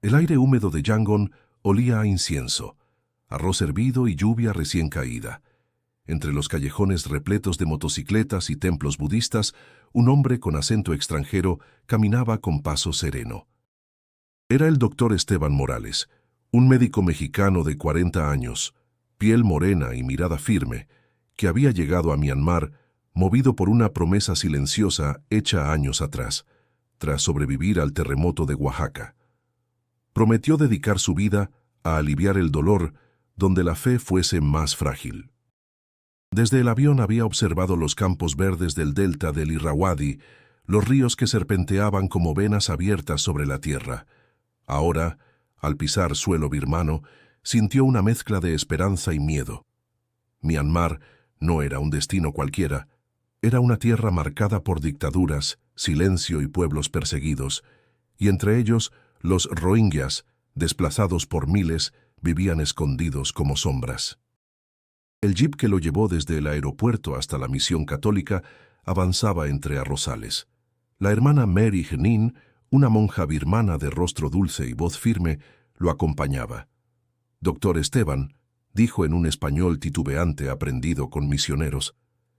El aire húmedo de Yangon olía a incienso, arroz hervido y lluvia recién caída. Entre los callejones repletos de motocicletas y templos budistas, un hombre con acento extranjero caminaba con paso sereno. Era el doctor Esteban Morales, un médico mexicano de 40 años, piel morena y mirada firme, que había llegado a Myanmar movido por una promesa silenciosa hecha años atrás, tras sobrevivir al terremoto de Oaxaca. Prometió dedicar su vida a aliviar el dolor donde la fe fuese más frágil. Desde el avión había observado los campos verdes del delta del Irrawaddy, los ríos que serpenteaban como venas abiertas sobre la tierra. Ahora, al pisar suelo birmano, sintió una mezcla de esperanza y miedo. Myanmar no era un destino cualquiera, era una tierra marcada por dictaduras, silencio y pueblos perseguidos, y entre ellos los rohingyas, desplazados por miles, vivían escondidos como sombras. El jeep que lo llevó desde el aeropuerto hasta la misión católica avanzaba entre arrozales. La hermana Mary Henin, una monja birmana de rostro dulce y voz firme, lo acompañaba. «Doctor Esteban», dijo en un español titubeante aprendido con misioneros,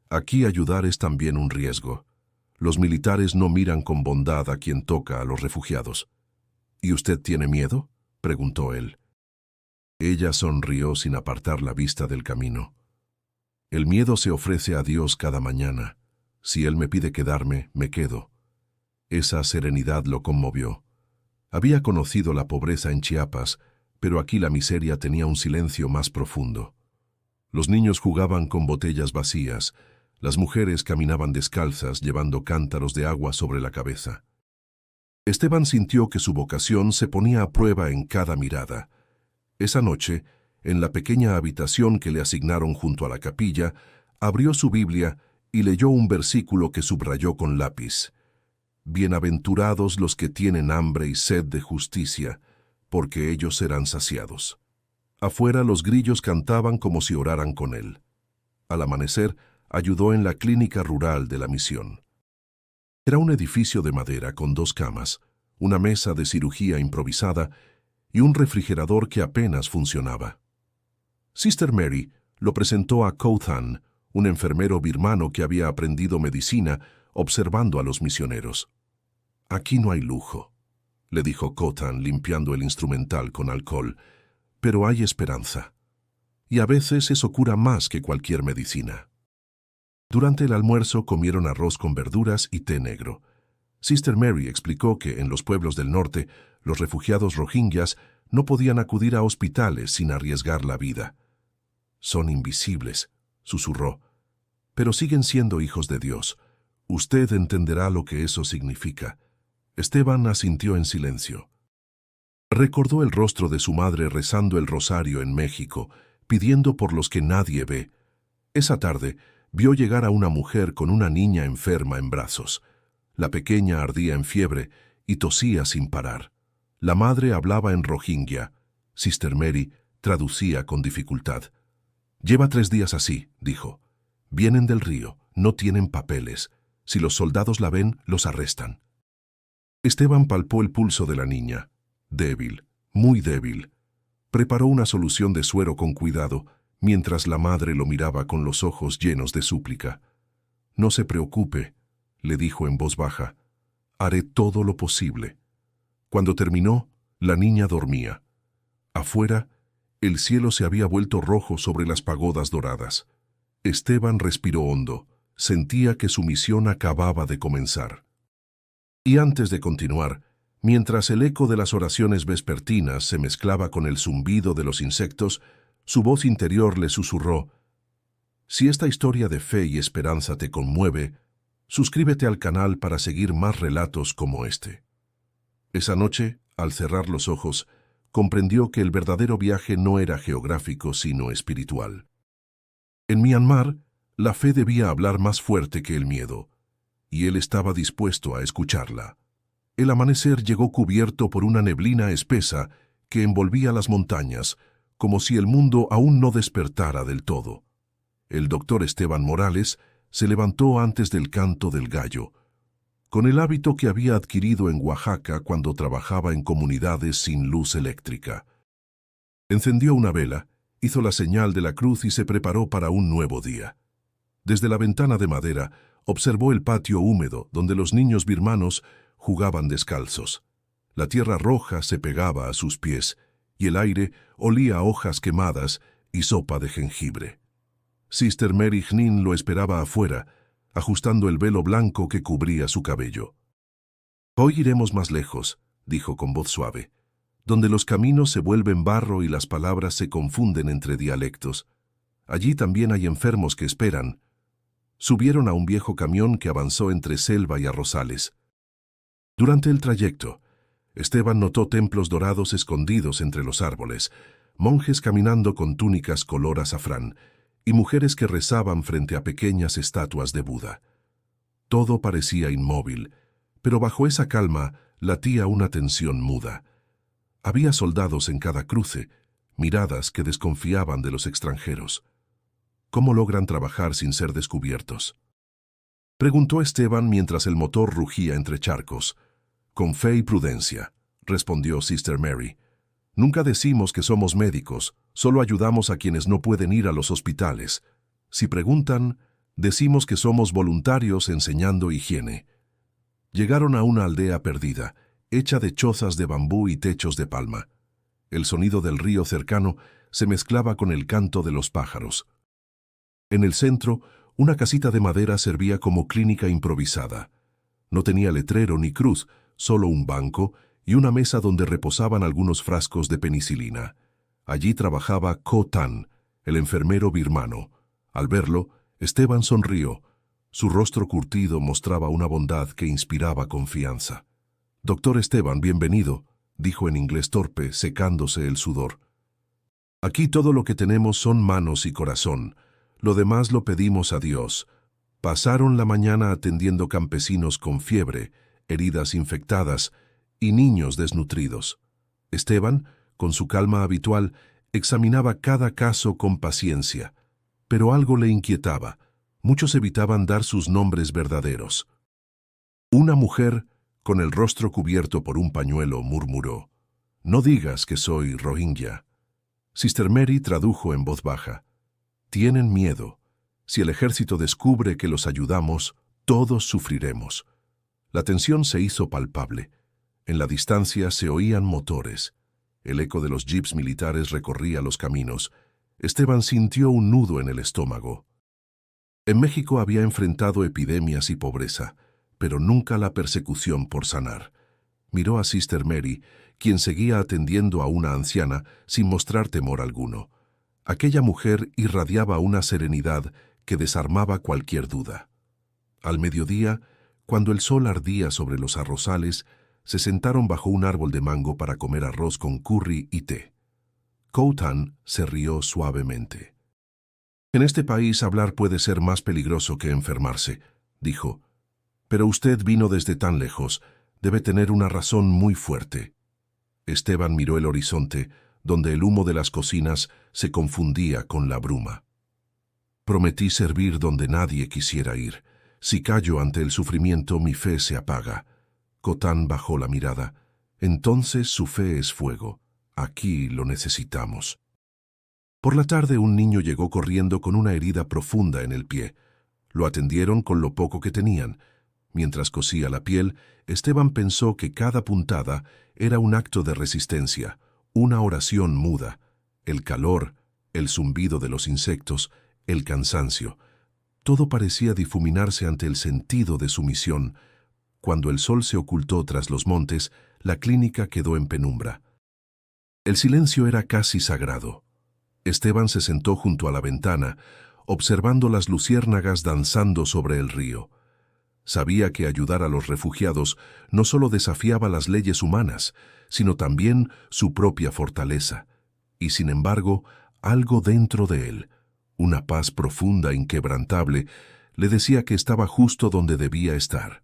«aquí ayudar es también un riesgo. Los militares no miran con bondad a quien toca a los refugiados». «¿Y usted tiene miedo?», preguntó él. Ella sonrió sin apartar la vista del camino. «El miedo se ofrece a Dios cada mañana. Si Él me pide quedarme, me quedo». Esa serenidad lo conmovió. Había conocido la pobreza en Chiapas, pero aquí la miseria tenía un silencio más profundo. Los niños jugaban con botellas vacías, las mujeres caminaban descalzas llevando cántaros de agua sobre la cabeza. Esteban sintió que su vocación se ponía a prueba en cada mirada. Esa noche, en la pequeña habitación que le asignaron junto a la capilla, abrió su Biblia y leyó un versículo que subrayó con lápiz. «Bienaventurados los que tienen hambre y sed de justicia, porque ellos serán saciados». Afuera los grillos cantaban como si oraran con él. Al amanecer, ayudó en la clínica rural de la misión. Era un edificio de madera con 2 camas, una mesa de cirugía improvisada y un refrigerador que apenas funcionaba. Sister Mary lo presentó a Kouthan, un enfermero birmano que había aprendido medicina observando a los misioneros. «Aquí no hay lujo», le dijo Kouthan limpiando el instrumental con alcohol, «pero hay esperanza. Y a veces eso cura más que cualquier medicina». Durante el almuerzo comieron arroz con verduras y té negro. Sister Mary explicó que en los pueblos del norte, los refugiados rohingyas no podían acudir a hospitales sin arriesgar la vida. «Son invisibles», susurró, «pero siguen siendo hijos de Dios. Usted entenderá lo que eso significa». Esteban asintió en silencio. Recordó el rostro de su madre rezando el rosario en México, pidiendo por los que nadie ve. Esa tarde, vio llegar a una mujer con una niña enferma en brazos. La pequeña ardía en fiebre y tosía sin parar. La madre hablaba en rohingya. Sister Mary traducía con dificultad. «Lleva 3 días así», dijo. «Vienen del río, no tienen papeles. Si los soldados la ven, los arrestan». Esteban palpó el pulso de la niña. Débil, muy débil. Preparó una solución de suero con cuidado, mientras la madre lo miraba con los ojos llenos de súplica. «No se preocupe», le dijo en voz baja. «Haré todo lo posible». Cuando terminó, la niña dormía. Afuera, el cielo se había vuelto rojo sobre las pagodas doradas. Esteban respiró hondo. Sentía que su misión acababa de comenzar. Y antes de continuar, mientras el eco de las oraciones vespertinas se mezclaba con el zumbido de los insectos, su voz interior le susurró: «Si esta historia de fe y esperanza te conmueve, suscríbete al canal para seguir más relatos como este». Esa noche, al cerrar los ojos, comprendió que el verdadero viaje no era geográfico sino espiritual. En Myanmar, la fe debía hablar más fuerte que el miedo, y él estaba dispuesto a escucharla. El amanecer llegó cubierto por una neblina espesa que envolvía las montañas, como si el mundo aún no despertara del todo. El doctor Esteban Morales se levantó antes del canto del gallo. con el hábito que había adquirido en Oaxaca cuando trabajaba en comunidades sin luz eléctrica. Encendió una vela, hizo la señal de la cruz y se preparó para un nuevo día. Desde la ventana de madera, observó el patio húmedo donde los niños birmanos jugaban descalzos. La tierra roja se pegaba a sus pies y el aire olía a hojas quemadas y sopa de jengibre. Sister Mary Hnin lo esperaba afuera, ajustando el velo blanco que cubría su cabello. «Hoy iremos más lejos», dijo con voz suave, «donde los caminos se vuelven barro y las palabras se confunden entre dialectos. Allí también hay enfermos que esperan». Subieron a un viejo camión que avanzó entre selva y arrozales. Durante el trayecto, Esteban notó templos dorados escondidos entre los árboles, monjes caminando con túnicas color azafrán y mujeres que rezaban frente a pequeñas estatuas de Buda. Todo parecía inmóvil, pero bajo esa calma latía una tensión muda. Había soldados en cada cruce, miradas que desconfiaban de los extranjeros. ¿Cómo logran trabajar sin ser descubiertos?, preguntó Esteban mientras el motor rugía entre charcos. «Con fe y prudencia», respondió Sister Mary. «Nunca decimos que somos médicos, solo ayudamos a quienes no pueden ir a los hospitales. Si preguntan, decimos que somos voluntarios enseñando higiene». Llegaron a una aldea perdida, hecha de chozas de bambú y techos de palma. El sonido del río cercano se mezclaba con el canto de los pájaros. En el centro, una casita de madera servía como clínica improvisada. No tenía letrero ni cruz, solo un banco y una mesa donde reposaban algunos frascos de penicilina. Allí trabajaba Ko Tan, el enfermero birmano. Al verlo, Esteban sonrió. Su rostro curtido mostraba una bondad que inspiraba confianza. «Doctor Esteban, bienvenido», dijo en inglés torpe, secándose el sudor. «Aquí todo lo que tenemos son manos y corazón. Lo demás lo pedimos a Dios». Pasaron la mañana atendiendo campesinos con fiebre, heridas infectadas y niños desnutridos. Esteban, con su calma habitual, examinaba cada caso con paciencia, pero algo le inquietaba. Muchos evitaban dar sus nombres verdaderos. Una mujer, con el rostro cubierto por un pañuelo, murmuró: «No digas que soy Rohingya». Sister Mary tradujo en voz baja: «Tienen miedo. Si el ejército descubre que los ayudamos, todos sufriremos». La tensión se hizo palpable. En la distancia se oían motores. El eco de los jeeps militares recorría los caminos. Esteban sintió un nudo en el estómago. En México había enfrentado epidemias y pobreza, pero nunca la persecución por sanar. Miró a Sister Mary, quien seguía atendiendo a una anciana sin mostrar temor alguno. Aquella mujer irradiaba una serenidad que desarmaba cualquier duda. Al mediodía, cuando el sol ardía sobre los arrozales, se sentaron bajo un árbol de mango para comer arroz con curry y té. Ko Tan se rió suavemente. «En este país hablar puede ser más peligroso que enfermarse», dijo. «Pero usted vino desde tan lejos. Debe tener una razón muy fuerte». Esteban miró el horizonte, donde el humo de las cocinas se confundía con la bruma. «Prometí servir donde nadie quisiera ir. Si callo ante el sufrimiento, mi fe se apaga». Ko Tan bajó la mirada. «Entonces su fe es fuego. Aquí lo necesitamos». Por la tarde un niño llegó corriendo con una herida profunda en el pie. Lo atendieron con lo poco que tenían. Mientras cosía la piel, Esteban pensó que cada puntada era un acto de resistencia, una oración muda. El calor, el zumbido de los insectos, el cansancio. Todo parecía difuminarse ante el sentido de su misión. Cuando el sol se ocultó tras los montes, la clínica quedó en penumbra. El silencio era casi sagrado. Esteban se sentó junto a la ventana, observando las luciérnagas danzando sobre el río. Sabía que ayudar a los refugiados no solo desafiaba las leyes humanas, sino también su propia fortaleza. Y sin embargo, algo dentro de él, una paz profunda, inquebrantable, le decía que estaba justo donde debía estar.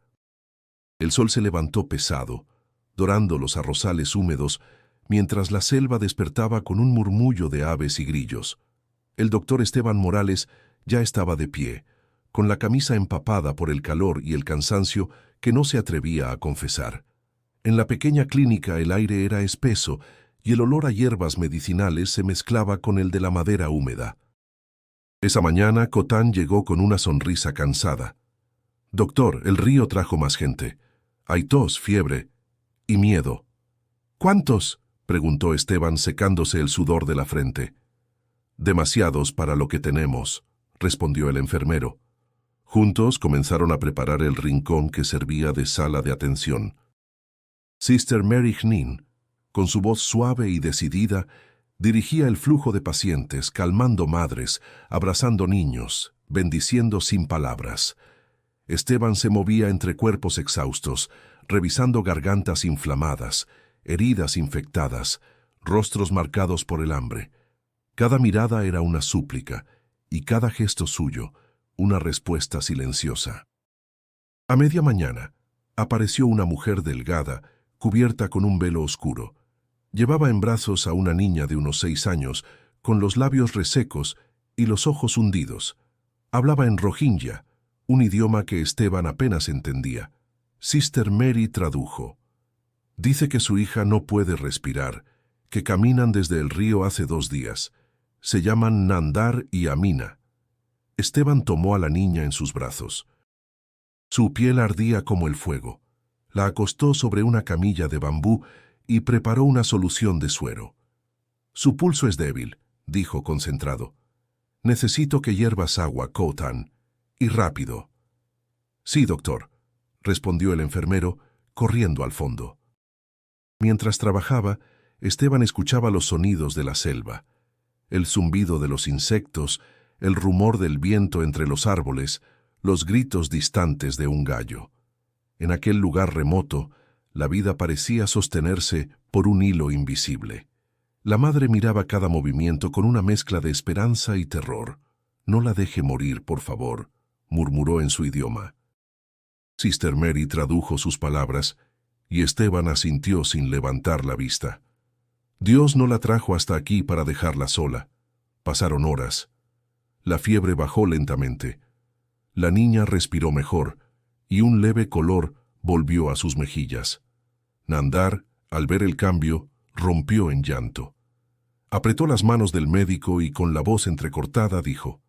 El sol se levantó pesado, dorando los arrozales húmedos, mientras la selva despertaba con un murmullo de aves y grillos. El doctor Esteban Morales ya estaba de pie, con la camisa empapada por el calor y el cansancio que no se atrevía a confesar. En la pequeña clínica el aire era espeso y el olor a hierbas medicinales se mezclaba con el de la madera húmeda. Esa mañana, Cotán llegó con una sonrisa cansada. «Doctor, el río trajo más gente. Hay tos, fiebre y miedo». «¿Cuántos?», preguntó Esteban secándose el sudor de la frente. «Demasiados para lo que tenemos», respondió el enfermero. Juntos comenzaron a preparar el rincón que servía de sala de atención. Sister Mary Hnin, con su voz suave y decidida, dirigía el flujo de pacientes, calmando madres, abrazando niños, bendiciendo sin palabras. Esteban se movía entre cuerpos exhaustos, revisando gargantas inflamadas, heridas infectadas, rostros marcados por el hambre. Cada mirada era una súplica, y cada gesto suyo, una respuesta silenciosa. A media mañana, apareció una mujer delgada, cubierta con un velo oscuro. Llevaba en brazos a una niña de unos 6 años, con los labios resecos y los ojos hundidos. Hablaba en rohingya, un idioma que Esteban apenas entendía. Sister Mary tradujo. Dice que su hija no puede respirar, que caminan desde el río hace 2 días. Se llaman Nandar y Amina. Esteban tomó a la niña en sus brazos. Su piel ardía como el fuego. La acostó sobre una camilla de bambú y preparó una solución de suero. «Su pulso es débil», dijo concentrado. «Necesito que hiervas agua, Cotán, y rápido». «Sí, doctor», respondió el enfermero, corriendo al fondo. Mientras trabajaba, Esteban escuchaba los sonidos de la selva, el zumbido de los insectos, el rumor del viento entre los árboles, los gritos distantes de un gallo. En aquel lugar remoto, la vida parecía sostenerse por un hilo invisible. La madre miraba cada movimiento con una mezcla de esperanza y terror. «No la deje morir, por favor», murmuró en su idioma. Sister Mary tradujo sus palabras, y Esteban asintió sin levantar la vista. Dios no la trajo hasta aquí para dejarla sola. Pasaron horas. La fiebre bajó lentamente. La niña respiró mejor, y un leve color volvió a sus mejillas. Nandar, al ver el cambio, rompió en llanto. Apretó las manos del médico y con la voz entrecortada dijo: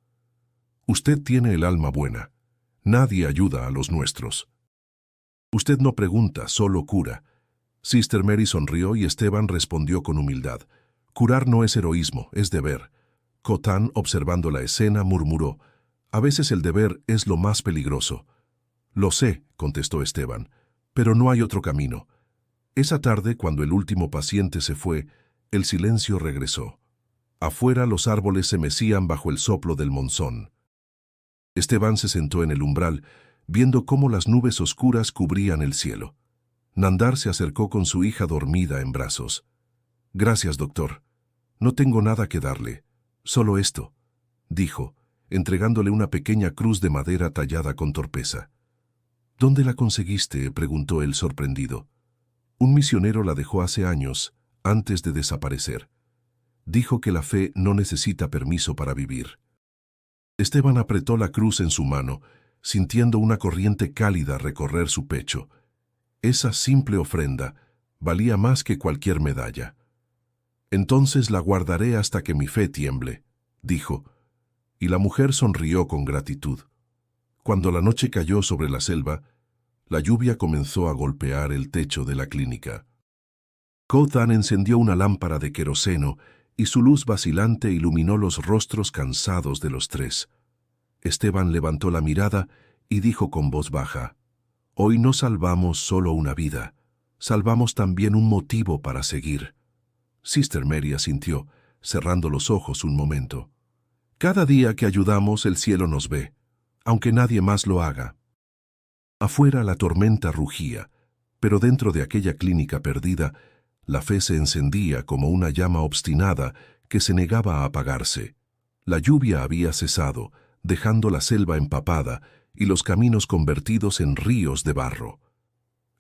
«Usted tiene el alma buena. Nadie ayuda a los nuestros. Usted no pregunta, solo cura». Sister Mary sonrió y Esteban respondió con humildad: «Curar no es heroísmo, es deber». Cotán, observando la escena, murmuró: «A veces el deber es lo más peligroso». «Lo sé», contestó Esteban, «pero no hay otro camino». Esa tarde, cuando el último paciente se fue, el silencio regresó. Afuera los árboles se mecían bajo el soplo del monzón. Esteban se sentó en el umbral, viendo cómo las nubes oscuras cubrían el cielo. Nandar se acercó con su hija dormida en brazos. «Gracias, doctor. No tengo nada que darle. Solo esto», dijo, entregándole una pequeña cruz de madera tallada con torpeza. «¿Dónde la conseguiste?», preguntó él sorprendido. «Un misionero la dejó hace años, antes de desaparecer. Dijo que la fe no necesita permiso para vivir». Esteban apretó la cruz en su mano, sintiendo una corriente cálida recorrer su pecho. Esa simple ofrenda valía más que cualquier medalla. «Entonces la guardaré hasta que mi fe tiemble», dijo, y la mujer sonrió con gratitud. Cuando la noche cayó sobre la selva, la lluvia comenzó a golpear el techo de la clínica. Cotán encendió una lámpara de queroseno y su luz vacilante iluminó los rostros cansados de los 3. Esteban levantó la mirada y dijo con voz baja: «Hoy no salvamos solo una vida, salvamos también un motivo para seguir». Sister Mary asintió, cerrando los ojos un momento. «Cada día que ayudamos el cielo nos ve, aunque nadie más lo haga». Afuera la tormenta rugía, pero dentro de aquella clínica perdida, la fe se encendía como una llama obstinada que se negaba a apagarse. La lluvia había cesado, dejando la selva empapada y los caminos convertidos en ríos de barro.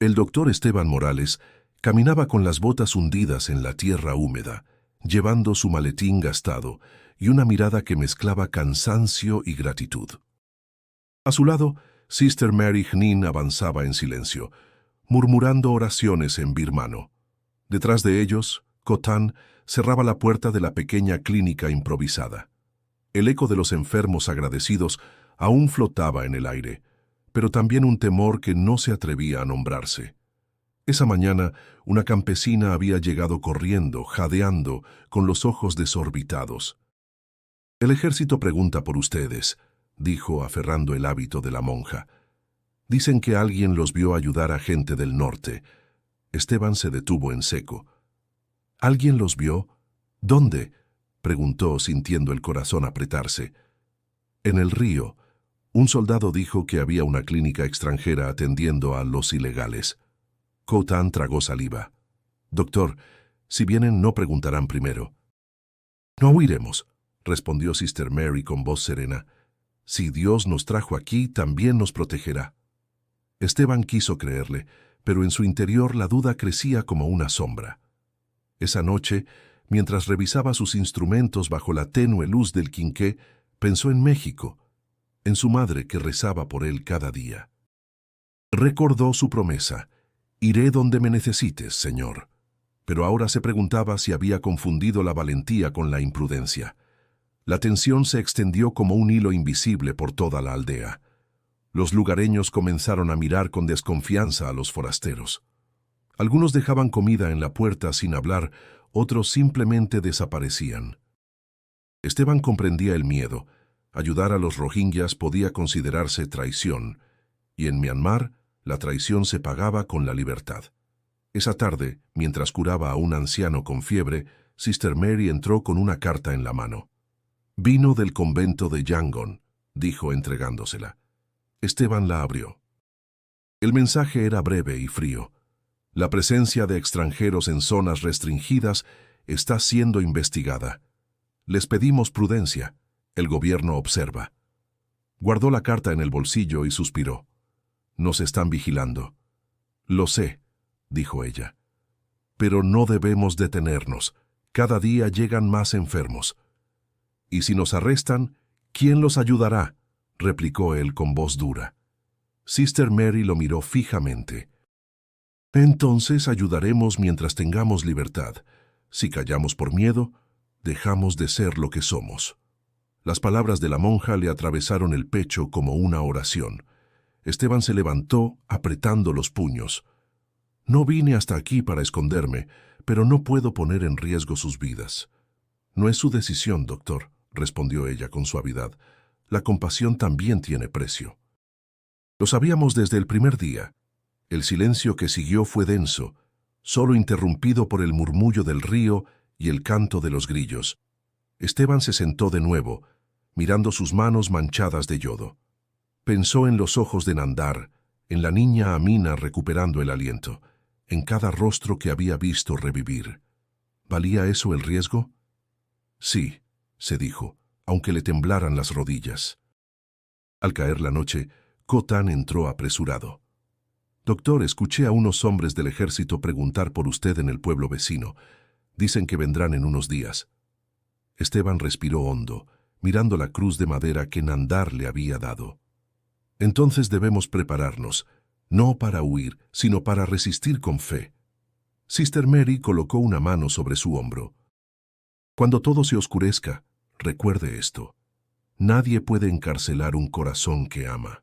El doctor Esteban Morales caminaba con las botas hundidas en la tierra húmeda, llevando su maletín gastado y una mirada que mezclaba cansancio y gratitud. A su lado, Sister Mary Hnin avanzaba en silencio, murmurando oraciones en birmano. Detrás de ellos, Khotan cerraba la puerta de la pequeña clínica improvisada. El eco de los enfermos agradecidos aún flotaba en el aire, pero también un temor que no se atrevía a nombrarse. Esa mañana, una campesina había llegado corriendo, jadeando, con los ojos desorbitados. «El ejército pregunta por ustedes», dijo aferrando el hábito de la monja. «Dicen que alguien los vio ayudar a gente del norte». Esteban se detuvo en seco. «¿Alguien los vio? ¿Dónde?», preguntó sintiendo el corazón apretarse. «En el río. Un soldado dijo que había una clínica extranjera atendiendo a los ilegales». Khotan tragó saliva. «Doctor, si vienen no preguntarán primero». «No huiremos», respondió Sister Mary con voz serena. «Si Dios nos trajo aquí, también nos protegerá». Esteban quiso creerle, pero en su interior la duda crecía como una sombra. Esa noche, mientras revisaba sus instrumentos bajo la tenue luz del quinqué, pensó en México, en su madre que rezaba por él cada día. Recordó su promesa: «Iré donde me necesites, Señor». Pero ahora se preguntaba si había confundido la valentía con la imprudencia. La tensión se extendió como un hilo invisible por toda la aldea. Los lugareños comenzaron a mirar con desconfianza a los forasteros. Algunos dejaban comida en la puerta sin hablar, otros simplemente desaparecían. Esteban comprendía el miedo. Ayudar a los rohingyas podía considerarse traición, y en Myanmar la traición se pagaba con la libertad. Esa tarde, mientras curaba a un anciano con fiebre, Sister Mary entró con una carta en la mano. «Vino del convento de Yangon», dijo entregándosela. Esteban la abrió. El mensaje era breve y frío. «La presencia de extranjeros en zonas restringidas está siendo investigada. Les pedimos prudencia. El gobierno observa». Guardó la carta en el bolsillo y suspiró. «Nos están vigilando». «Lo sé», dijo ella. «Pero no debemos detenernos. Cada día llegan más enfermos». «Y si nos arrestan, ¿quién los ayudará?», replicó él con voz dura. Sister Mary lo miró fijamente. «Entonces ayudaremos mientras tengamos libertad. Si callamos por miedo, dejamos de ser lo que somos». Las palabras de la monja le atravesaron el pecho como una oración. Esteban se levantó, apretando los puños. «No vine hasta aquí para esconderme, pero no puedo poner en riesgo sus vidas». «No es su decisión, doctor», respondió ella con suavidad. «La compasión también tiene precio». Lo sabíamos desde el primer día. El silencio que siguió fue denso, solo interrumpido por el murmullo del río y el canto de los grillos. Esteban se sentó de nuevo, mirando sus manos manchadas de yodo. Pensó en los ojos de Nandar, en la niña Amina recuperando el aliento, en cada rostro que había visto revivir. ¿Valía eso el riesgo? «Sí», se dijo, aunque le temblaran las rodillas. Al caer la noche, Khotan entró apresurado. «Doctor, escuché a unos hombres del ejército preguntar por usted en el pueblo vecino. Dicen que vendrán en unos días». Esteban respiró hondo, mirando la cruz de madera que Nandar le había dado. «Entonces debemos prepararnos, no para huir, sino para resistir con fe». Sister Mary colocó una mano sobre su hombro. «Cuando todo se oscurezca, recuerde esto. Nadie puede encarcelar un corazón que ama».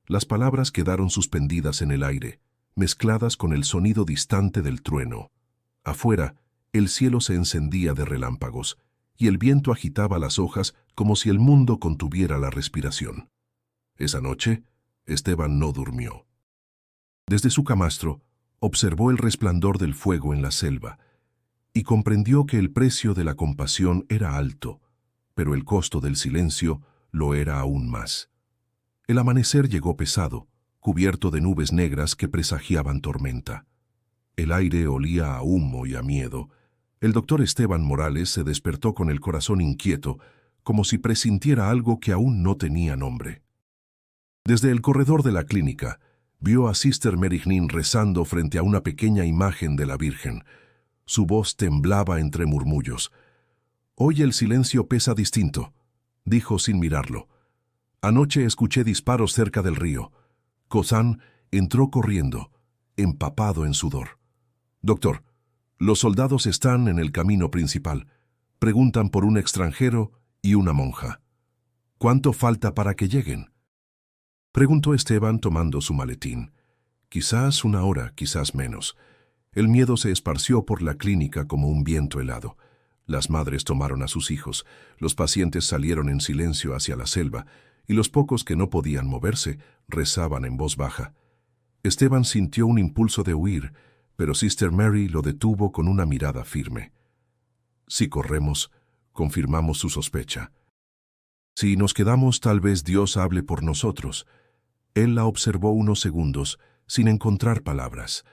Las palabras quedaron suspendidas en el aire, mezcladas con el sonido distante del trueno. Afuera, el cielo se encendía de relámpagos, y el viento agitaba las hojas como si el mundo contuviera la respiración. Esa noche, Esteban no durmió. Desde su camastro, observó el resplandor del fuego en la selva, y comprendió que el precio de la compasión era alto, pero el costo del silencio lo era aún más. El amanecer llegó pesado, cubierto de nubes negras que presagiaban tormenta. El aire olía a humo y a miedo. El doctor Esteban Morales se despertó con el corazón inquieto, como si presintiera algo que aún no tenía nombre. Desde el corredor de la clínica, vio a Sister Mary Hnin rezando frente a una pequeña imagen de la Virgen. Su voz temblaba entre murmullos. «Hoy el silencio pesa distinto», dijo sin mirarlo. Anoche escuché disparos cerca del río. Cotán entró corriendo, empapado en sudor. Doctor, los soldados están en el camino principal. Preguntan por un extranjero y una monja. ¿Cuánto falta para que lleguen? Preguntó Esteban tomando su maletín. Quizás 1 hora, quizás menos. El miedo se esparció por la clínica como un viento helado. Las madres tomaron a sus hijos, los pacientes salieron en silencio hacia la selva, y los pocos que no podían moverse rezaban en voz baja. Esteban sintió un impulso de huir, pero Sister Mary lo detuvo con una mirada firme. Si corremos, confirmamos su sospecha. Si nos quedamos, tal vez Dios hable por nosotros. Él la observó unos segundos, sin encontrar palabras.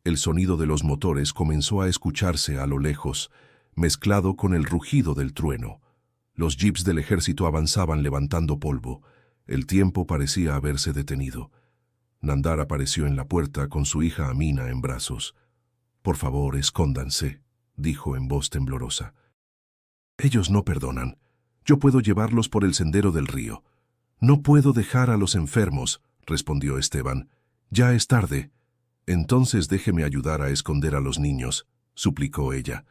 El sonido de los motores comenzó a escucharse a lo lejos, mezclado con el rugido del trueno. Los jeeps del ejército avanzaban levantando polvo. El tiempo parecía haberse detenido. Nandar apareció en la puerta con su hija Amina en brazos. «Por favor, escóndanse», dijo en voz temblorosa. «Ellos no perdonan. Yo puedo llevarlos por el sendero del río». «No puedo dejar a los enfermos», respondió Esteban. «Ya es tarde». «Entonces déjeme ayudar a esconder a los niños», suplicó ella.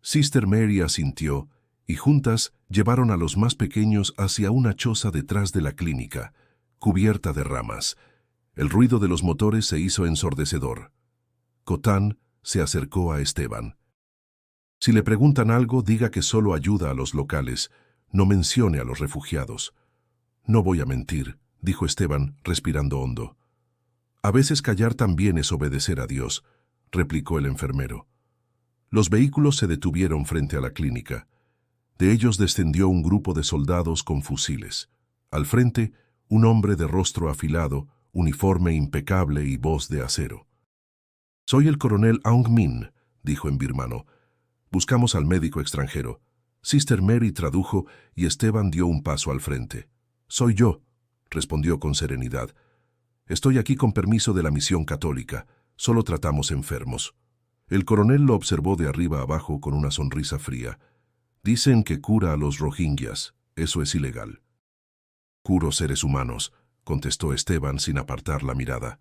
Sister Mary asintió, y juntas llevaron a los más pequeños hacia una choza detrás de la clínica, cubierta de ramas. El ruido de los motores se hizo ensordecedor. Cotán se acercó a Esteban. «Si le preguntan algo, diga que solo ayuda a los locales, no mencione a los refugiados». «No voy a mentir», dijo Esteban, respirando hondo. «A veces callar también es obedecer a Dios», replicó el enfermero. Los vehículos se detuvieron frente a la clínica. De ellos descendió un grupo de soldados con fusiles. Al frente, un hombre de rostro afilado, uniforme impecable y voz de acero. «Soy el coronel Aung Min», dijo en birmano. «Buscamos al médico extranjero». Sister Mary tradujo y Esteban dio un paso al frente. «Soy yo», respondió con serenidad. «Estoy aquí con permiso de la misión católica. Solo tratamos enfermos». El coronel lo observó de arriba abajo con una sonrisa fría. «Dicen que cura a los rohingyas. Eso es ilegal». «Curo seres humanos», contestó Esteban sin apartar la mirada.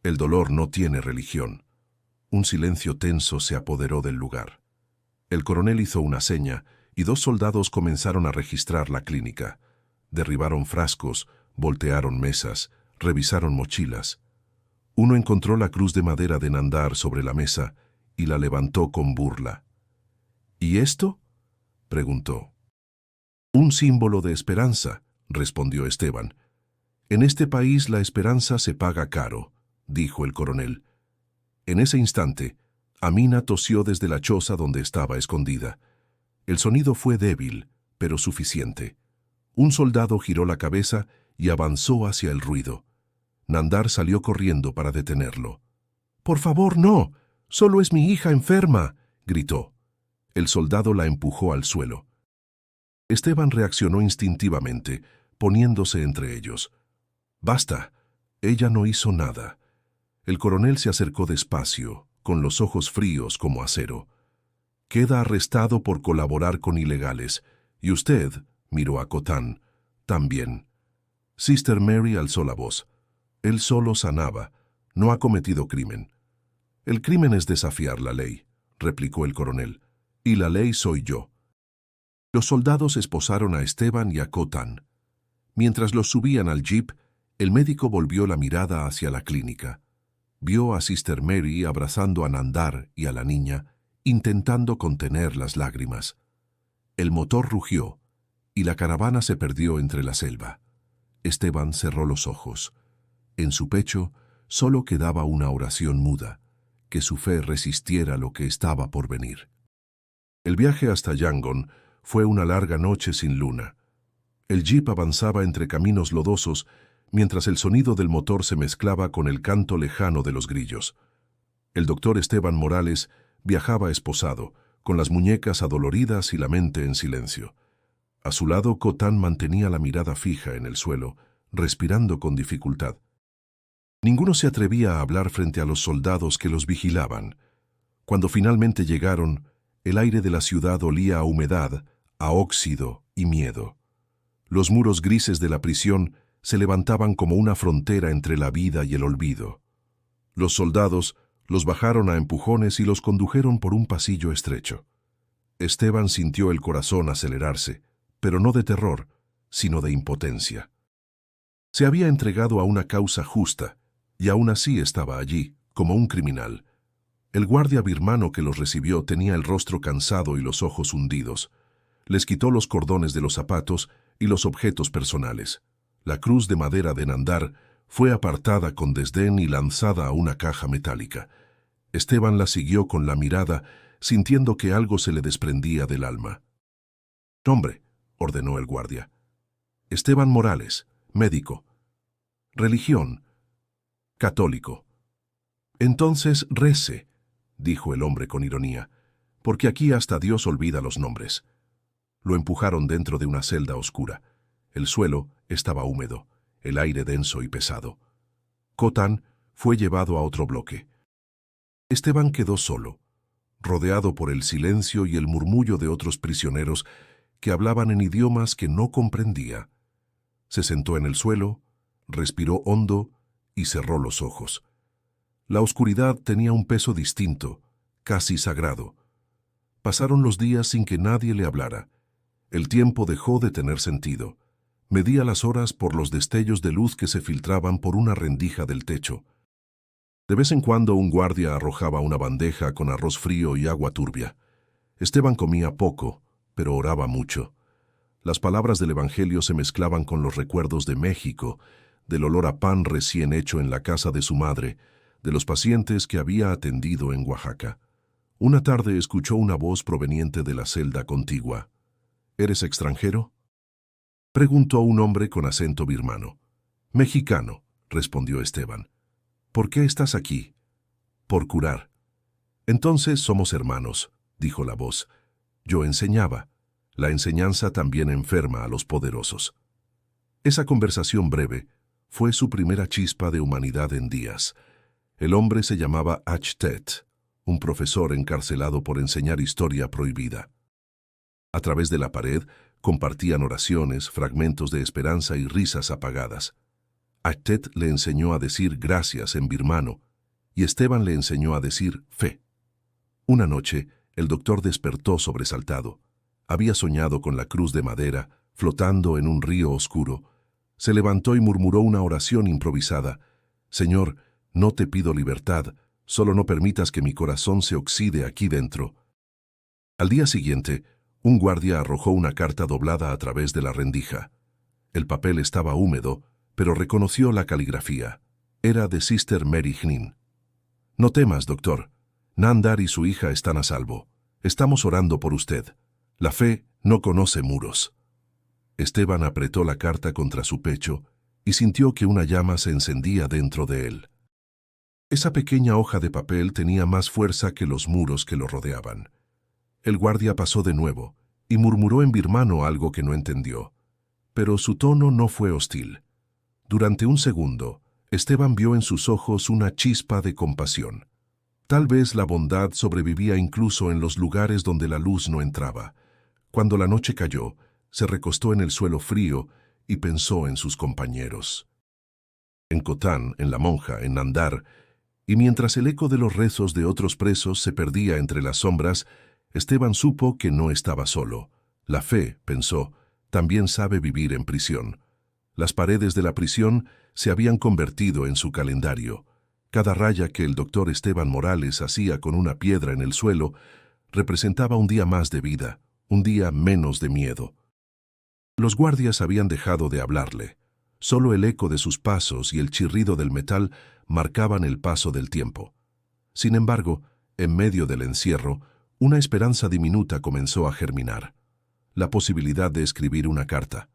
«El dolor no tiene religión». Un silencio tenso se apoderó del lugar. El coronel hizo una seña y 2 soldados comenzaron a registrar la clínica. Derribaron frascos, voltearon mesas, revisaron mochilas. Uno encontró la cruz de madera de Nandar sobre la mesa y la levantó con burla. «¿Y esto?», preguntó. «Un símbolo de esperanza», respondió Esteban. «En este país la esperanza se paga caro», dijo el coronel. En ese instante, Amina tosió desde la choza donde estaba escondida. El sonido fue débil, pero suficiente. Un soldado giró la cabeza y avanzó hacia el ruido. Nandar salió corriendo para detenerlo. «Por favor, no. Solo es mi hija enferma», gritó. El soldado la empujó al suelo. Esteban reaccionó instintivamente, poniéndose entre ellos. «Basta. Ella no hizo nada». El coronel se acercó despacio, con los ojos fríos como acero. «Queda arrestado por colaborar con ilegales. Y usted», miró a Cotán, «también». Sister Mary alzó la voz. «Él solo sanaba. No ha cometido crimen». «El crimen es desafiar la ley», replicó el coronel. «Y la ley soy yo». Los soldados esposaron a Esteban y a Cotán. Mientras los subían al jeep, el médico volvió la mirada hacia la clínica. Vio a Sister Mary abrazando a Nandar y a la niña, intentando contener las lágrimas. El motor rugió, y la caravana se perdió entre la selva. Esteban cerró los ojos. En su pecho solo quedaba una oración muda, que su fe resistiera lo que estaba por venir. El viaje hasta Yangon fue una larga noche sin luna. El jeep avanzaba entre caminos lodosos, mientras el sonido del motor se mezclaba con el canto lejano de los grillos. El doctor Esteban Morales viajaba esposado, con las muñecas adoloridas y la mente en silencio. A su lado, Cotán mantenía la mirada fija en el suelo, respirando con dificultad. Ninguno se atrevía a hablar frente a los soldados que los vigilaban. Cuando finalmente llegaron, el aire de la ciudad olía a humedad, a óxido y miedo. Los muros grises de la prisión se levantaban como una frontera entre la vida y el olvido. Los soldados los bajaron a empujones y los condujeron por un pasillo estrecho. Esteban sintió el corazón acelerarse, pero no de terror, sino de impotencia. Se había entregado a una causa justa, y aún así estaba allí, como un criminal. El guardia birmano que los recibió tenía el rostro cansado y los ojos hundidos. Les quitó los cordones de los zapatos y los objetos personales. La cruz de madera de Nandar fue apartada con desdén y lanzada a una caja metálica. Esteban la siguió con la mirada, sintiendo que algo se le desprendía del alma. «Nombre», ordenó el guardia. «Esteban Morales, médico. Religión, católico». «Entonces rece», dijo el hombre con ironía, «porque aquí hasta Dios olvida los nombres». Lo empujaron dentro de una celda oscura. El suelo estaba húmedo, el aire denso y pesado. Cotán fue llevado a otro bloque. Esteban quedó solo, rodeado por el silencio y el murmullo de otros prisioneros que hablaban en idiomas que no comprendía. Se sentó en el suelo, respiró hondo y cerró los ojos. La oscuridad tenía un peso distinto, casi sagrado. Pasaron los días sin que nadie le hablara. El tiempo dejó de tener sentido. Medía las horas por los destellos de luz que se filtraban por una rendija del techo. De vez en cuando un guardia arrojaba una bandeja con arroz frío y agua turbia. Esteban comía poco, pero oraba mucho. Las palabras del Evangelio se mezclaban con los recuerdos de México, del olor a pan recién hecho en la casa de su madre, de los pacientes que había atendido en Oaxaca. Una tarde escuchó una voz proveniente de la celda contigua. «¿Eres extranjero?», preguntó un hombre con acento birmano. «Mexicano», respondió Esteban. «¿Por qué estás aquí?». «Por curar». «Entonces somos hermanos», dijo la voz. «Yo enseñaba. La enseñanza también enferma a los poderosos». Esa conversación breve fue su primera chispa de humanidad en días. El hombre se llamaba Achtet, un profesor encarcelado por enseñar historia prohibida. A través de la pared compartían oraciones, fragmentos de esperanza y risas apagadas. Achtet le enseñó a decir gracias en birmano y Esteban le enseñó a decir fe. Una noche, el doctor despertó sobresaltado. Había soñado con la cruz de madera flotando en un río oscuro. Se levantó y murmuró una oración improvisada. «Señor, no te pido libertad, solo no permitas que mi corazón se oxide aquí dentro». Al día siguiente, un guardia arrojó una carta doblada a través de la rendija. El papel estaba húmedo, pero reconoció la caligrafía. Era de Sister Mary Hnin. «No temas, doctor. Nandar y su hija están a salvo. Estamos orando por usted. La fe no conoce muros». Esteban apretó la carta contra su pecho y sintió que una llama se encendía dentro de él. Esa pequeña hoja de papel tenía más fuerza que los muros que lo rodeaban. El guardia pasó de nuevo y murmuró en birmano algo que no entendió. Pero su tono no fue hostil. Durante un segundo, Esteban vio en sus ojos una chispa de compasión. Tal vez la bondad sobrevivía incluso en los lugares donde la luz no entraba. Cuando la noche cayó, se recostó en el suelo frío y pensó en sus compañeros. En Cotán, en La Monja, en Nandar, y mientras el eco de los rezos de otros presos se perdía entre las sombras, Esteban supo que no estaba solo. La fe, pensó, también sabe vivir en prisión. Las paredes de la prisión se habían convertido en su calendario. Cada raya que el doctor Esteban Morales hacía con una piedra en el suelo representaba un día más de vida, un día menos de miedo. Los guardias habían dejado de hablarle. Solo el eco de sus pasos y el chirrido del metal marcaban el paso del tiempo. Sin embargo, en medio del encierro, una esperanza diminuta comenzó a germinar. La posibilidad de escribir una carta.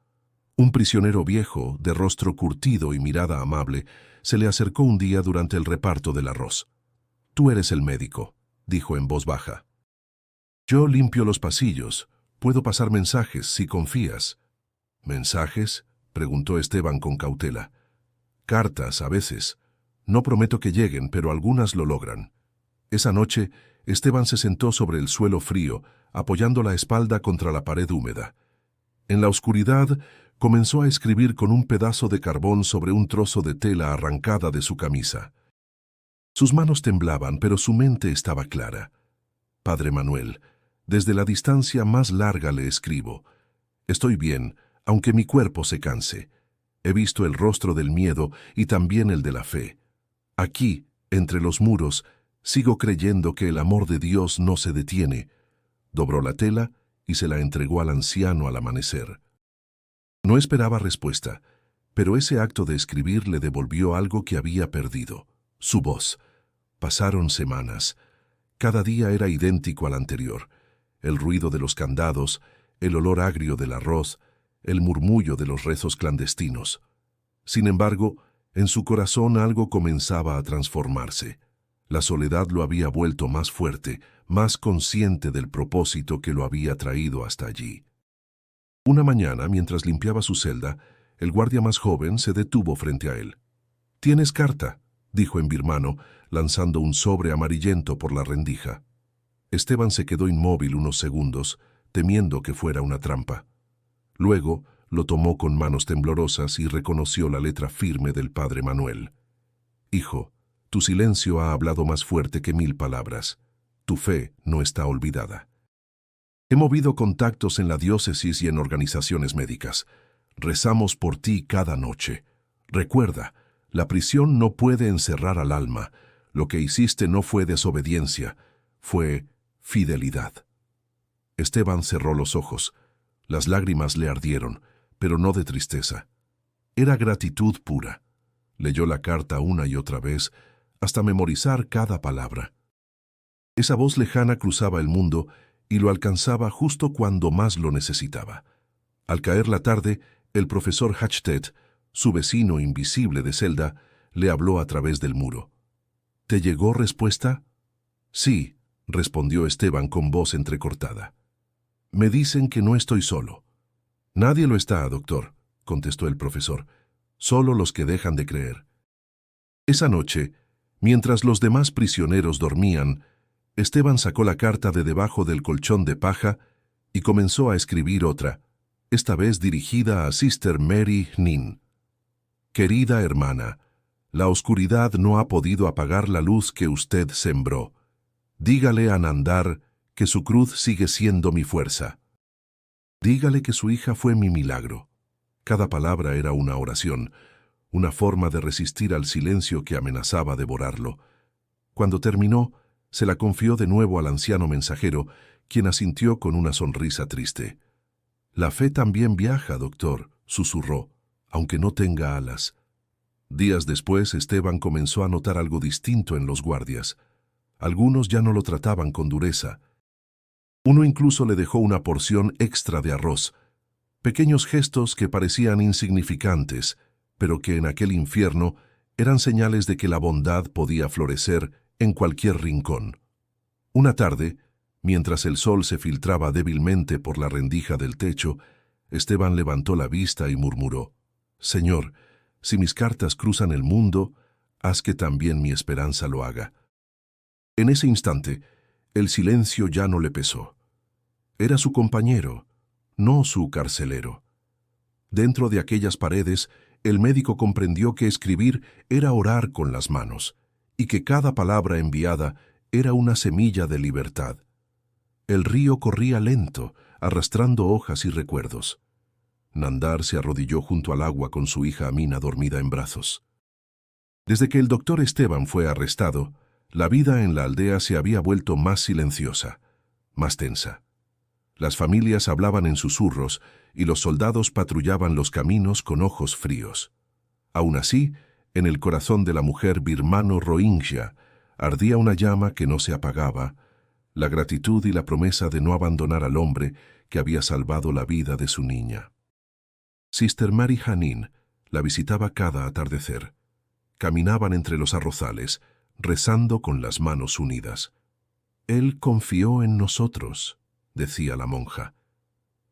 Un prisionero viejo, de rostro curtido y mirada amable, se le acercó un día durante el reparto del arroz. «Tú eres el médico», dijo en voz baja. «Yo limpio los pasillos. Puedo pasar mensajes si confías». «¿Mensajes?», preguntó Esteban con cautela. «Cartas, a veces. No prometo que lleguen, pero algunas lo logran». Esa noche, Esteban se sentó sobre el suelo frío, apoyando la espalda contra la pared húmeda. En la oscuridad, comenzó a escribir con un pedazo de carbón sobre un trozo de tela arrancada de su camisa. Sus manos temblaban, pero su mente estaba clara. Padre Manuel, desde la distancia más larga le escribo. Estoy bien, aunque mi cuerpo se canse. He visto el rostro del miedo y también el de la fe. Aquí, entre los muros, sigo creyendo que el amor de Dios no se detiene. Dobró la tela y se la entregó al anciano al amanecer. No esperaba respuesta, pero ese acto de escribir le devolvió algo que había perdido: su voz. Pasaron semanas. Cada día era idéntico al anterior. El ruido de los candados, el olor agrio del arroz, el murmullo de los rezos clandestinos. Sin embargo, en su corazón algo comenzaba a transformarse. La soledad lo había vuelto más fuerte, más consciente del propósito que lo había traído hasta allí. Una mañana, mientras limpiaba su celda, el guardia más joven se detuvo frente a él. «¿Tienes carta?», dijo en birmano, lanzando un sobre amarillento por la rendija. Esteban se quedó inmóvil unos segundos, temiendo que fuera una trampa. Luego lo tomó con manos temblorosas y reconoció la letra firme del padre Manuel. «Hijo, tu silencio ha hablado más fuerte que 1000 palabras. Tu fe no está olvidada. He movido contactos en la diócesis y en organizaciones médicas. Rezamos por ti cada noche. Recuerda, la prisión no puede encerrar al alma. Lo que hiciste no fue desobediencia, fue fidelidad». Esteban cerró los ojos. Las lágrimas le ardieron, pero no de tristeza. Era gratitud pura. Leyó la carta una y otra vez, hasta memorizar cada palabra. Esa voz lejana cruzaba el mundo y lo alcanzaba justo cuando más lo necesitaba. Al caer la tarde, el profesor Hachtet, su vecino invisible de celda, le habló a través del muro. «¿Te llegó respuesta?» «Sí», respondió Esteban con voz entrecortada. «Me dicen que no estoy solo». «Nadie lo está, doctor», contestó el profesor. «Solo los que dejan de creer». Esa noche, mientras los demás prisioneros dormían, Esteban sacó la carta de debajo del colchón de paja y comenzó a escribir otra, esta vez dirigida a Sister Mary Nin. «Querida hermana, la oscuridad no ha podido apagar la luz que usted sembró. Dígale a Nandar que su cruz sigue siendo mi fuerza. Dígale que su hija fue mi milagro». Cada palabra era una oración, una forma de resistir al silencio que amenazaba devorarlo. Cuando terminó, se la confió de nuevo al anciano mensajero, quien asintió con una sonrisa triste. «La fe también viaja, doctor», susurró, «aunque no tenga alas». Días después, Esteban comenzó a notar algo distinto en los guardias. Algunos ya no lo trataban con dureza. Uno incluso le dejó una porción extra de arroz. Pequeños gestos que parecían insignificantes, pero que en aquel infierno eran señales de que la bondad podía florecer en cualquier rincón. Una tarde, mientras el sol se filtraba débilmente por la rendija del techo, Esteban levantó la vista y murmuró: «Señor, si mis cartas cruzan el mundo, haz que también mi esperanza lo haga». En ese instante, el silencio ya no le pesó. Era su compañero, no su carcelero. Dentro de aquellas paredes, el médico comprendió que escribir era orar con las manos, y que cada palabra enviada era una semilla de libertad. El río corría lento, arrastrando hojas y recuerdos. Nandar se arrodilló junto al agua con su hija Amina dormida en brazos. Desde que el doctor Esteban fue arrestado, la vida en la aldea se había vuelto más silenciosa, más tensa. Las familias hablaban en susurros y los soldados patrullaban los caminos con ojos fríos. Aún así, en el corazón de la mujer birmano Rohingya ardía una llama que no se apagaba, la gratitud y la promesa de no abandonar al hombre que había salvado la vida de su niña. Sister Mary Hanin la visitaba cada atardecer. Caminaban entre los arrozales, rezando con las manos unidas. «Él confió en nosotros», decía la monja,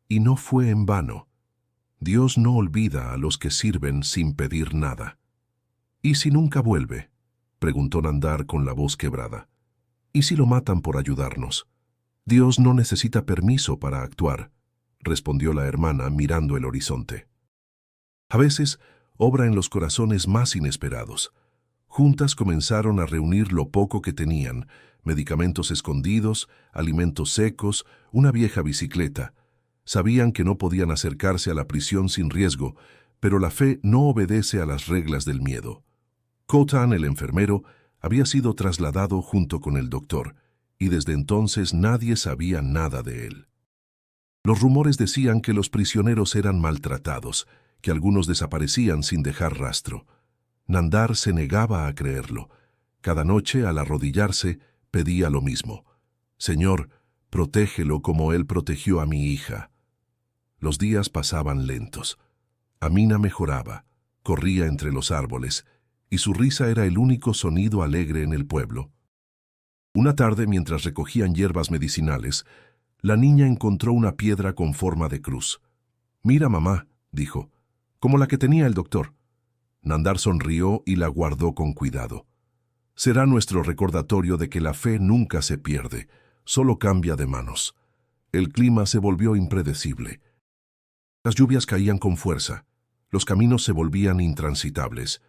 «y no fue en vano. Dios no olvida a los que sirven sin pedir nada». «¿Y si nunca vuelve?», preguntó Nandar con la voz quebrada. «¿Y si lo matan por ayudarnos?». «Dios no necesita permiso para actuar», respondió la hermana mirando el horizonte. A veces, obra en los corazones más inesperados. Juntas comenzaron a reunir lo poco que tenían: medicamentos escondidos, alimentos secos, una vieja bicicleta. Sabían que no podían acercarse a la prisión sin riesgo, pero la fe no obedece a las reglas del miedo. Khotan, el enfermero, había sido trasladado junto con el doctor, y desde entonces nadie sabía nada de él. Los rumores decían que los prisioneros eran maltratados, que algunos desaparecían sin dejar rastro. Nandar se negaba a creerlo. Cada noche, al arrodillarse, pedía lo mismo: «Señor, protégelo como él protegió a mi hija». Los días pasaban lentos. Amina mejoraba, corría entre los árboles, y su risa era el único sonido alegre en el pueblo. Una tarde, mientras recogían hierbas medicinales, la niña encontró una piedra con forma de cruz. «Mira, mamá», dijo, «como la que tenía el doctor». Nandar sonrió y la guardó con cuidado. «Será nuestro recordatorio de que la fe nunca se pierde, solo cambia de manos». El clima se volvió impredecible. Las lluvias caían con fuerza, los caminos se volvían intransitables,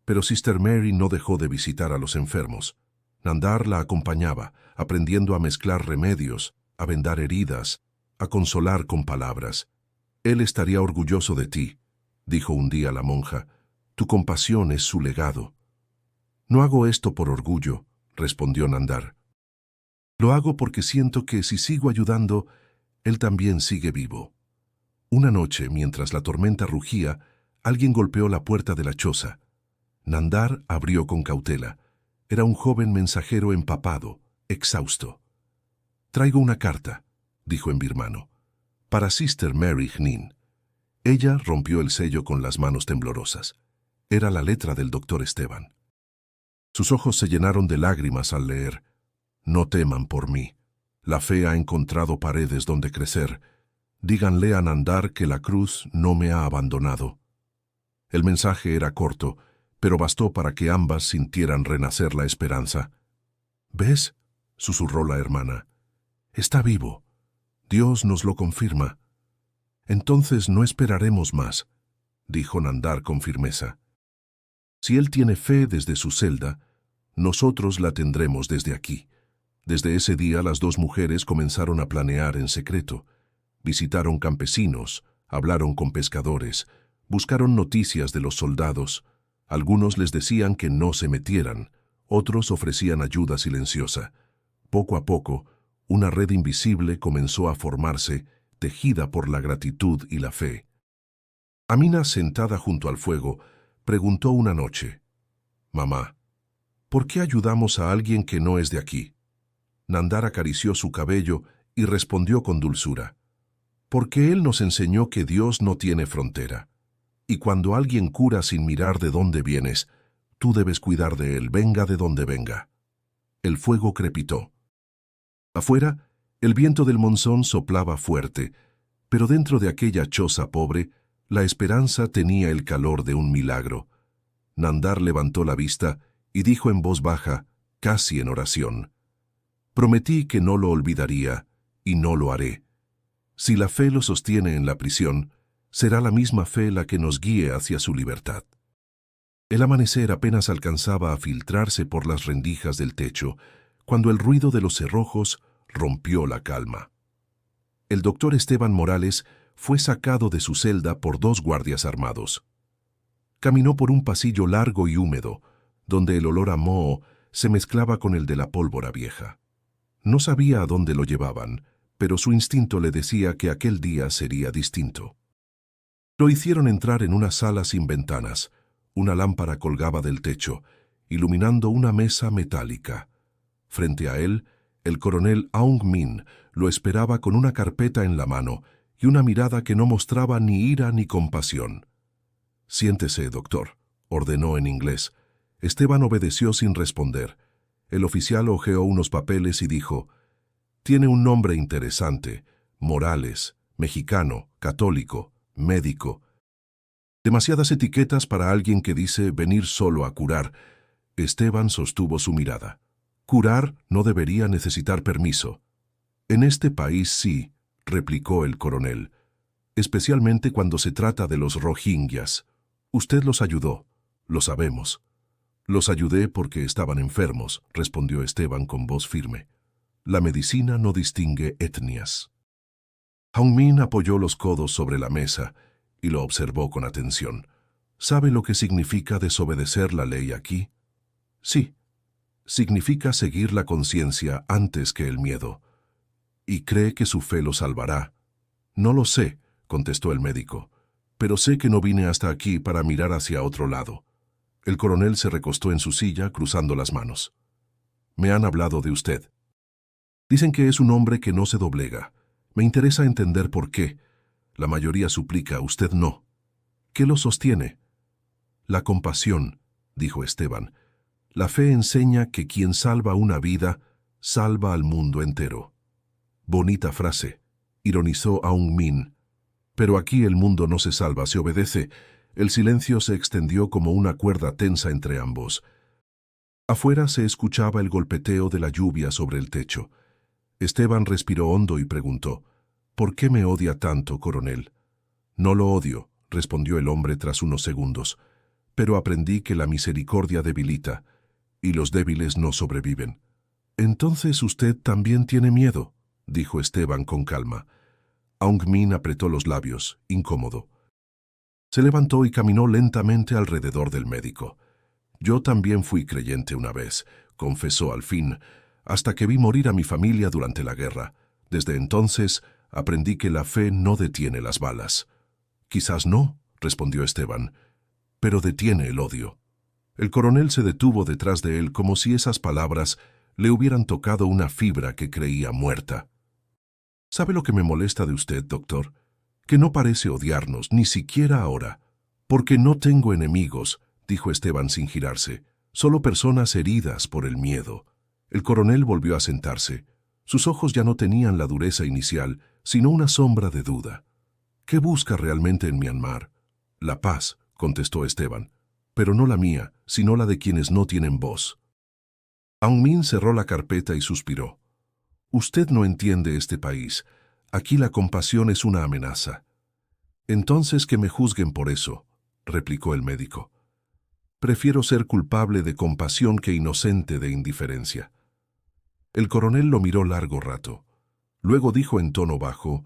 pero Sister Mary no dejó de visitar a los enfermos. Nandar la acompañaba, aprendiendo a mezclar remedios, a vendar heridas, a consolar con palabras. «Él estaría orgulloso de ti», dijo un día la monja. «Tu compasión es su legado». «No hago esto por orgullo», respondió Nandar. «Lo hago porque siento que si sigo ayudando, él también sigue vivo». Una noche, mientras la tormenta rugía, alguien golpeó la puerta de la choza. Nandar abrió con cautela. Era un joven mensajero empapado, exhausto. «Traigo una carta», dijo en birmano, «para Sister Mary Hnin». Ella rompió el sello con las manos temblorosas. Era la letra del doctor Esteban. Sus ojos se llenaron de lágrimas al leer: «No teman por mí. La fe ha encontrado paredes donde crecer. Díganle a Nandar que la cruz no me ha abandonado». El mensaje era corto, pero bastó para que ambas sintieran renacer la esperanza. «¿Ves?», susurró la hermana. «Está vivo. Dios nos lo confirma». «Entonces no esperaremos más», dijo Nandar con firmeza. «Si él tiene fe desde su celda, nosotros la tendremos desde aquí». Desde ese día las dos mujeres comenzaron a planear en secreto. Visitaron campesinos, hablaron con pescadores, buscaron noticias de los soldados. Algunos les decían que no se metieran, otros ofrecían ayuda silenciosa. Poco a poco, una red invisible comenzó a formarse, tejida por la gratitud y la fe. Amina, sentada junto al fuego, preguntó una noche: «Mamá, ¿por qué ayudamos a alguien que no es de aquí?». Nandar acarició su cabello y respondió con dulzura: «Porque él nos enseñó que Dios no tiene frontera. Y cuando alguien cura sin mirar de dónde vienes, tú debes cuidar de él, venga de donde venga». El fuego crepitó. Afuera, el viento del monzón soplaba fuerte, pero dentro de aquella choza pobre, la esperanza tenía el calor de un milagro. Nandar levantó la vista y dijo en voz baja, casi en oración: «Prometí que no lo olvidaría, y no lo haré. Si la fe lo sostiene en la prisión, será la misma fe la que nos guíe hacia su libertad». El amanecer apenas alcanzaba a filtrarse por las rendijas del techo, cuando el ruido de los cerrojos rompió la calma. El doctor Esteban Morales fue sacado de su celda por dos guardias armados. Caminó por un pasillo largo y húmedo, donde el olor a moho se mezclaba con el de la pólvora vieja. No sabía a dónde lo llevaban, pero su instinto le decía que aquel día sería distinto. Lo hicieron entrar en una sala sin ventanas. Una lámpara colgaba del techo, iluminando una mesa metálica. Frente a él, el coronel Aung Min lo esperaba con una carpeta en la mano y una mirada que no mostraba ni ira ni compasión. «Siéntese, doctor», ordenó en inglés. Esteban obedeció sin responder. El oficial hojeó unos papeles y dijo: «Tiene un nombre interesante: Morales, mexicano, católico, médico. Demasiadas etiquetas para alguien que dice venir solo a curar». Esteban sostuvo su mirada. «Curar no debería necesitar permiso». «En este país sí», replicó el coronel, «especialmente cuando se trata de los rohingyas». Usted los ayudó, lo sabemos. Los ayudé porque estaban enfermos, respondió Esteban con voz firme. La medicina no distingue etnias. Hong Min apoyó los codos sobre la mesa y lo observó con atención. ¿Sabe lo que significa desobedecer la ley aquí? Sí, significa seguir la conciencia antes que el miedo. ¿Y cree que su fe lo salvará? No lo sé, contestó el médico, pero sé que no vine hasta aquí para mirar hacia otro lado. El coronel se recostó en su silla, cruzando las manos. Me han hablado de usted. Dicen que es un hombre que no se doblega. Me interesa entender por qué. La mayoría suplica, usted no. ¿Qué lo sostiene? La compasión, dijo Esteban. La fe enseña que quien salva una vida, salva al mundo entero. Bonita frase, ironizó Aung Min. Pero aquí el mundo no se salva, se obedece. El silencio se extendió como una cuerda tensa entre ambos. Afuera se escuchaba el golpeteo de la lluvia sobre el techo. Esteban respiró hondo y preguntó, ¿por qué me odia tanto, coronel? No lo odio, respondió el hombre tras unos segundos, pero aprendí que la misericordia debilita, y los débiles no sobreviven. Entonces usted también tiene miedo, dijo Esteban con calma. Aung Min apretó los labios, incómodo. Se levantó y caminó lentamente alrededor del médico. Yo también fui creyente una vez, confesó al fin, hasta que vi morir a mi familia durante la guerra. Desde entonces aprendí que la fe no detiene las balas. Quizás no, respondió Esteban, pero detiene el odio. El coronel se detuvo detrás de él como si esas palabras le hubieran tocado una fibra que creía muerta. ¿Sabe lo que me molesta de usted, doctor? Que no parece odiarnos, ni siquiera ahora. Porque no tengo enemigos, dijo Esteban sin girarse, solo personas heridas por el miedo. El coronel volvió a sentarse. Sus ojos ya no tenían la dureza inicial, sino una sombra de duda. ¿Qué busca realmente en Myanmar? La paz, contestó Esteban, pero no la mía, sino la de quienes no tienen voz. Aung Min cerró la carpeta y suspiró. Usted no entiende este país. Aquí la compasión es una amenaza. Entonces que me juzguen por eso, replicó el médico. Prefiero ser culpable de compasión que inocente de indiferencia. El coronel lo miró largo rato. Luego dijo en tono bajo,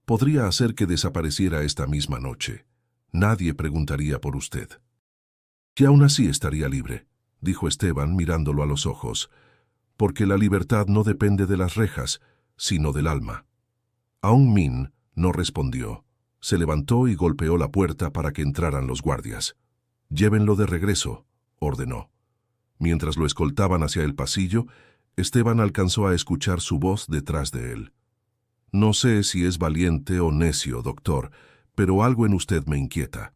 podría hacer que desapareciera esta misma noche. Nadie preguntaría por usted. Que aún así estaría libre, dijo Esteban mirándolo a los ojos, porque la libertad no depende de las rejas, sino del alma. Aung Min no respondió. Se levantó y golpeó la puerta para que entraran los guardias. Llévenlo de regreso, ordenó. Mientras lo escoltaban hacia el pasillo, Esteban alcanzó a escuchar su voz detrás de él. No sé si es valiente o necio, doctor, pero algo en usted me inquieta.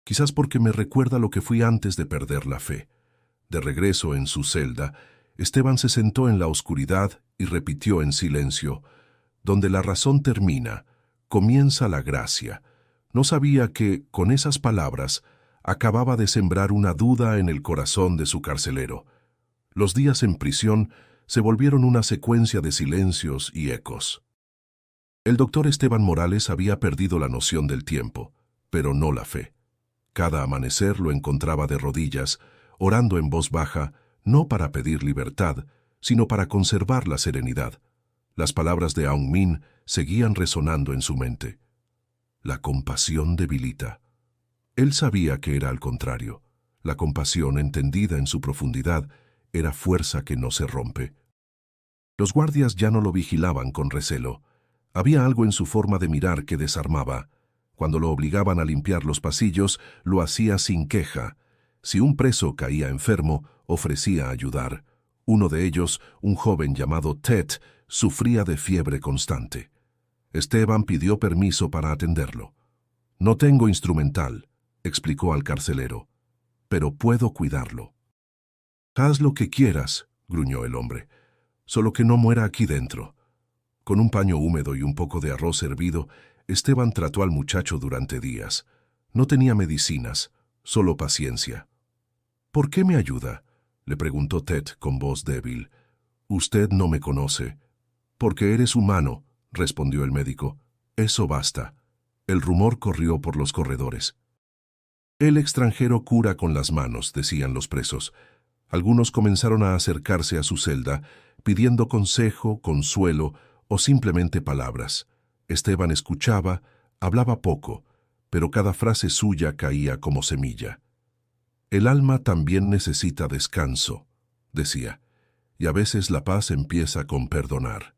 Quizás porque me recuerda lo que fui antes de perder la fe. De regreso en su celda, Esteban se sentó en la oscuridad y repitió en silencio, donde la razón termina, comienza la gracia. No sabía que, con esas palabras, acababa de sembrar una duda en el corazón de su carcelero. Los días en prisión se volvieron una secuencia de silencios y ecos. El doctor Esteban Morales había perdido la noción del tiempo, pero no la fe. Cada amanecer lo encontraba de rodillas, orando en voz baja, no para pedir libertad, sino para conservar la serenidad. Las palabras de Aung Min seguían resonando en su mente. La compasión debilita. Él sabía que era al contrario. La compasión, entendida en su profundidad, era fuerza que no se rompe. Los guardias ya no lo vigilaban con recelo. Había algo en su forma de mirar que desarmaba. Cuando lo obligaban a limpiar los pasillos, lo hacía sin queja. Si un preso caía enfermo, ofrecía ayudar. Uno de ellos, un joven llamado Ted, sufría de fiebre constante. Esteban pidió permiso para atenderlo. No tengo instrumental, explicó al carcelero, pero puedo cuidarlo. Haz lo que quieras, gruñó el hombre, solo que no muera aquí dentro. Con un paño húmedo y un poco de arroz hervido, Esteban trató al muchacho durante días. No tenía medicinas, solo paciencia. ¿Por qué me ayuda?, le preguntó Ted con voz débil. Usted no me conoce. Porque eres humano, respondió el médico. Eso basta. El rumor corrió por los corredores. El extranjero cura con las manos, decían los presos. Algunos comenzaron a acercarse a su celda, pidiendo consejo, consuelo o simplemente palabras. Esteban escuchaba, hablaba poco, pero cada frase suya caía como semilla. El alma también necesita descanso, decía, y a veces la paz empieza con perdonar.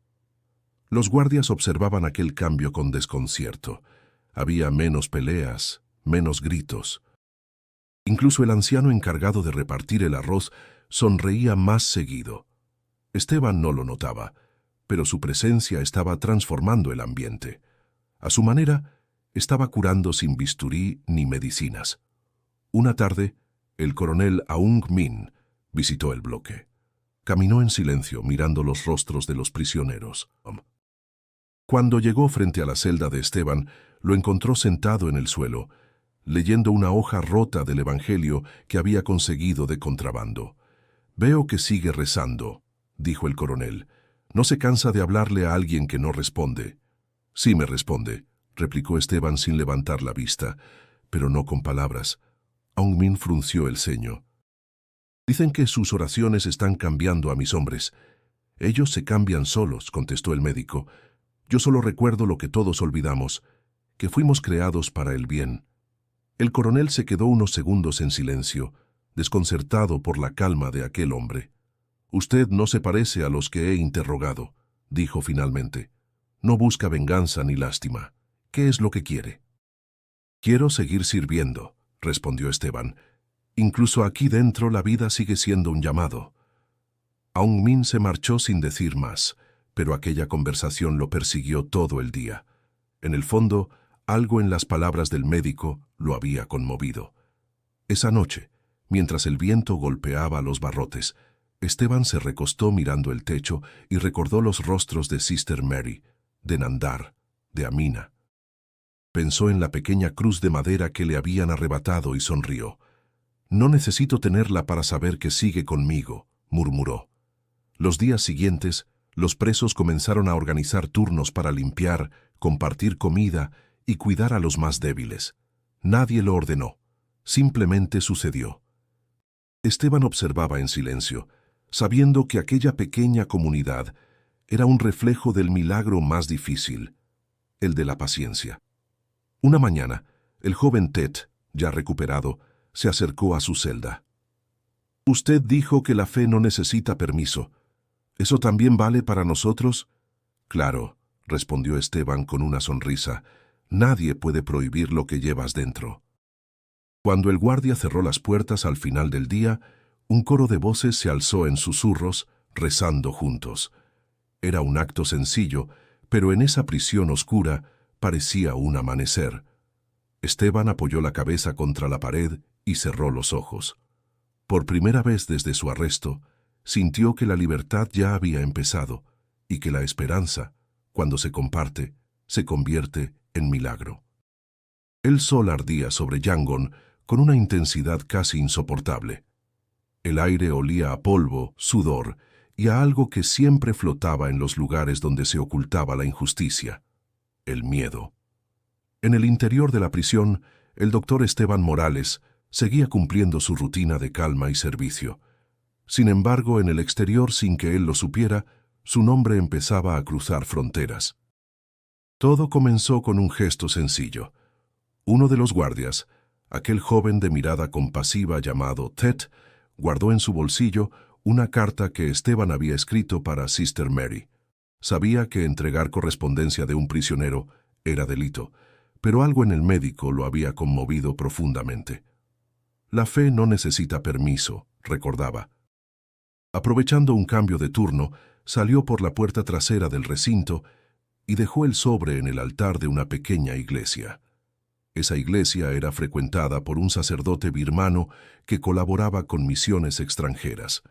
Los guardias observaban aquel cambio con desconcierto. Había menos peleas, menos gritos. Incluso el anciano encargado de repartir el arroz sonreía más seguido. Esteban no lo notaba, pero su presencia estaba transformando el ambiente. A su manera, estaba curando sin bisturí ni medicinas. Una tarde, el coronel Aung Min visitó el bloque. Caminó en silencio, mirando los rostros de los prisioneros. Cuando llegó frente a la celda de Esteban, lo encontró sentado en el suelo, leyendo una hoja rota del Evangelio que había conseguido de contrabando. «Veo que sigue rezando», dijo el coronel. «No se cansa de hablarle a alguien que no responde». «Sí me responde», replicó Esteban sin levantar la vista, pero no con palabras. Aung Min frunció el ceño. «Dicen que sus oraciones están cambiando a mis hombres». «Ellos se cambian solos», contestó el médico. «Yo solo recuerdo lo que todos olvidamos, que fuimos creados para el bien». El coronel se quedó unos segundos en silencio, desconcertado por la calma de aquel hombre. «Usted no se parece a los que he interrogado», dijo finalmente. «No busca venganza ni lástima. ¿Qué es lo que quiere?» «Quiero seguir sirviendo», respondió Esteban. «Incluso aquí dentro la vida sigue siendo un llamado». Aung Min se marchó sin decir más, pero aquella conversación lo persiguió todo el día. En el fondo, algo en las palabras del médico lo había conmovido. Esa noche, mientras el viento golpeaba los barrotes, Esteban se recostó mirando el techo y recordó los rostros de Sister Mary, de Nandar, de Amina. Pensó en la pequeña cruz de madera que le habían arrebatado y sonrió. «No necesito tenerla para saber que sigue conmigo», murmuró. Los días siguientes, los presos comenzaron a organizar turnos para limpiar, compartir comida y cuidar a los más débiles. Nadie lo ordenó, simplemente sucedió. Esteban observaba en silencio, sabiendo que aquella pequeña comunidad era un reflejo del milagro más difícil, el de la paciencia. Una mañana, el joven Ted, ya recuperado, se acercó a su celda. «Usted dijo que la fe no necesita permiso. ¿Eso también vale para nosotros?» «Claro», respondió Esteban con una sonrisa. «Nadie puede prohibir lo que llevas dentro». Cuando el guardia cerró las puertas al final del día, un coro de voces se alzó en susurros, rezando juntos. Era un acto sencillo, pero en esa prisión oscura parecía un amanecer. Esteban apoyó la cabeza contra la pared y cerró los ojos. Por primera vez desde su arresto, sintió que la libertad ya había empezado y que la esperanza, cuando se comparte, se convierte en milagro. El sol ardía sobre Yangon con una intensidad casi insoportable. El aire olía a polvo, sudor y a algo que siempre flotaba en los lugares donde se ocultaba la injusticia: el miedo. En el interior de la prisión, el doctor Esteban Morales seguía cumpliendo su rutina de calma y servicio. Sin embargo, en el exterior, sin que él lo supiera, su nombre empezaba a cruzar fronteras. Todo comenzó con un gesto sencillo. Uno de los guardias, aquel joven de mirada compasiva llamado Ted, guardó en su bolsillo una carta que Esteban había escrito para Sister Mary. Sabía que entregar correspondencia de un prisionero era delito, pero algo en el médico lo había conmovido profundamente. La fe no necesita permiso, recordaba. Aprovechando un cambio de turno, salió por la puerta trasera del recinto y dejó el sobre en el altar de una pequeña iglesia. Esa iglesia era frecuentada por un sacerdote birmano que colaboraba con misiones extranjeras.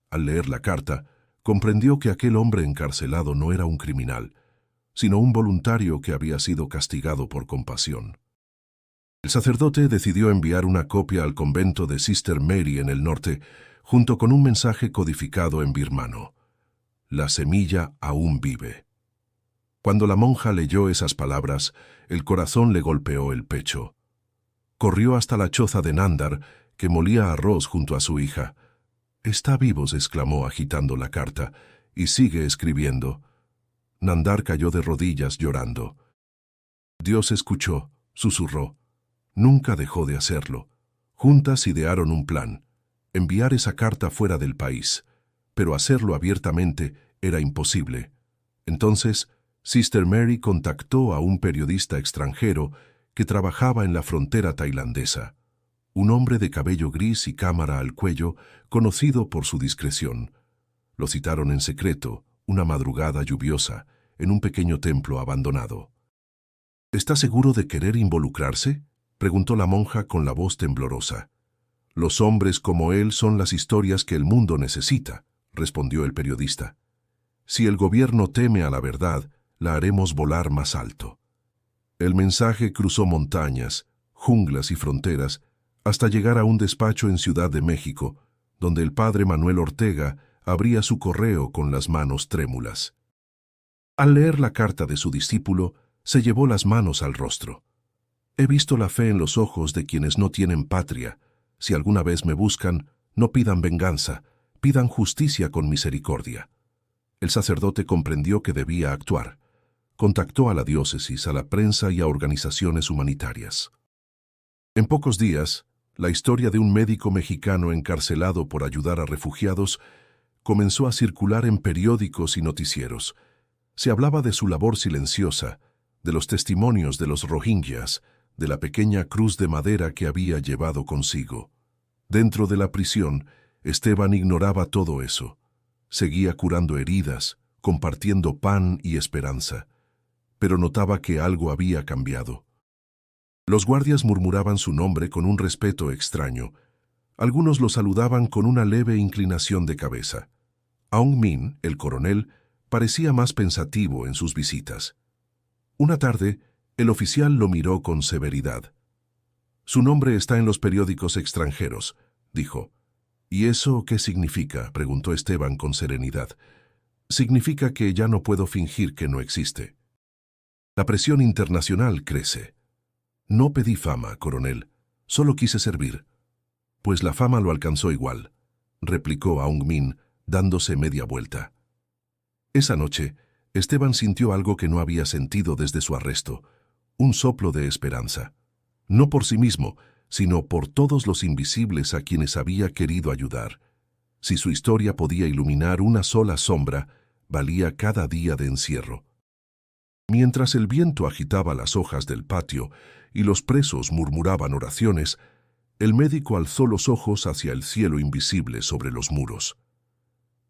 Al leer la carta, comprendió que aquel hombre encarcelado no era un criminal, sino un voluntario que había sido castigado por compasión. El sacerdote decidió enviar una copia al convento de Sister Mary en el norte, junto con un mensaje codificado en birmano: «La semilla aún vive». Cuando la monja leyó esas palabras, el corazón le golpeó el pecho. Corrió hasta la choza de Nándar, que molía arroz junto a su hija. «Está vivo», exclamó agitando la carta, «y sigue escribiendo». Nándar cayó de rodillas llorando. Dios escuchó, susurró. Nunca dejó de hacerlo. Juntas idearon un plan: enviar esa carta fuera del país, pero hacerlo abiertamente era imposible. Entonces, Sister Mary contactó a un periodista extranjero que trabajaba en la frontera tailandesa, un hombre de cabello gris y cámara al cuello, conocido por su discreción. Lo citaron en secreto, una madrugada lluviosa, en un pequeño templo abandonado. «¿Está seguro de querer involucrarse?», preguntó la monja con la voz temblorosa. «Los hombres como él son las historias que el mundo necesita», respondió el periodista. «Si el gobierno teme a la verdad, la haremos volar más alto». El mensaje cruzó montañas, junglas y fronteras hasta llegar a un despacho en Ciudad de México, donde el padre Manuel Ortega abría su correo con las manos trémulas. Al leer la carta de su discípulo, se llevó las manos al rostro. «He visto la fe en los ojos de quienes no tienen patria. Si alguna vez me buscan, no pidan venganza, pidan justicia con misericordia». El sacerdote comprendió que debía actuar. Contactó a la diócesis, a la prensa y a organizaciones humanitarias. En pocos días, la historia de un médico mexicano encarcelado por ayudar a refugiados comenzó a circular en periódicos y noticieros. Se hablaba de su labor silenciosa, de los testimonios de los rohingyas, de la pequeña cruz de madera que había llevado consigo. Dentro de la prisión, Esteban ignoraba todo eso. Seguía curando heridas, compartiendo pan y esperanza, pero notaba que algo había cambiado. Los guardias murmuraban su nombre con un respeto extraño. Algunos lo saludaban con una leve inclinación de cabeza. Aung Min, el coronel, parecía más pensativo en sus visitas. Una tarde, el oficial lo miró con severidad. «Su nombre está en los periódicos extranjeros», dijo. «¿Y eso qué significa?», preguntó Esteban con serenidad. «Significa que ya no puedo fingir que no existe. La presión internacional crece». «No pedí fama, coronel. Solo quise servir». «Pues la fama lo alcanzó igual», replicó Aung Min, dándose media vuelta. Esa noche, Esteban sintió algo que no había sentido desde su arresto, un soplo de esperanza. No por sí mismo, sino por todos los invisibles a quienes había querido ayudar. Si su historia podía iluminar una sola sombra, valía cada día de encierro. Mientras el viento agitaba las hojas del patio y los presos murmuraban oraciones, el médico alzó los ojos hacia el cielo invisible sobre los muros.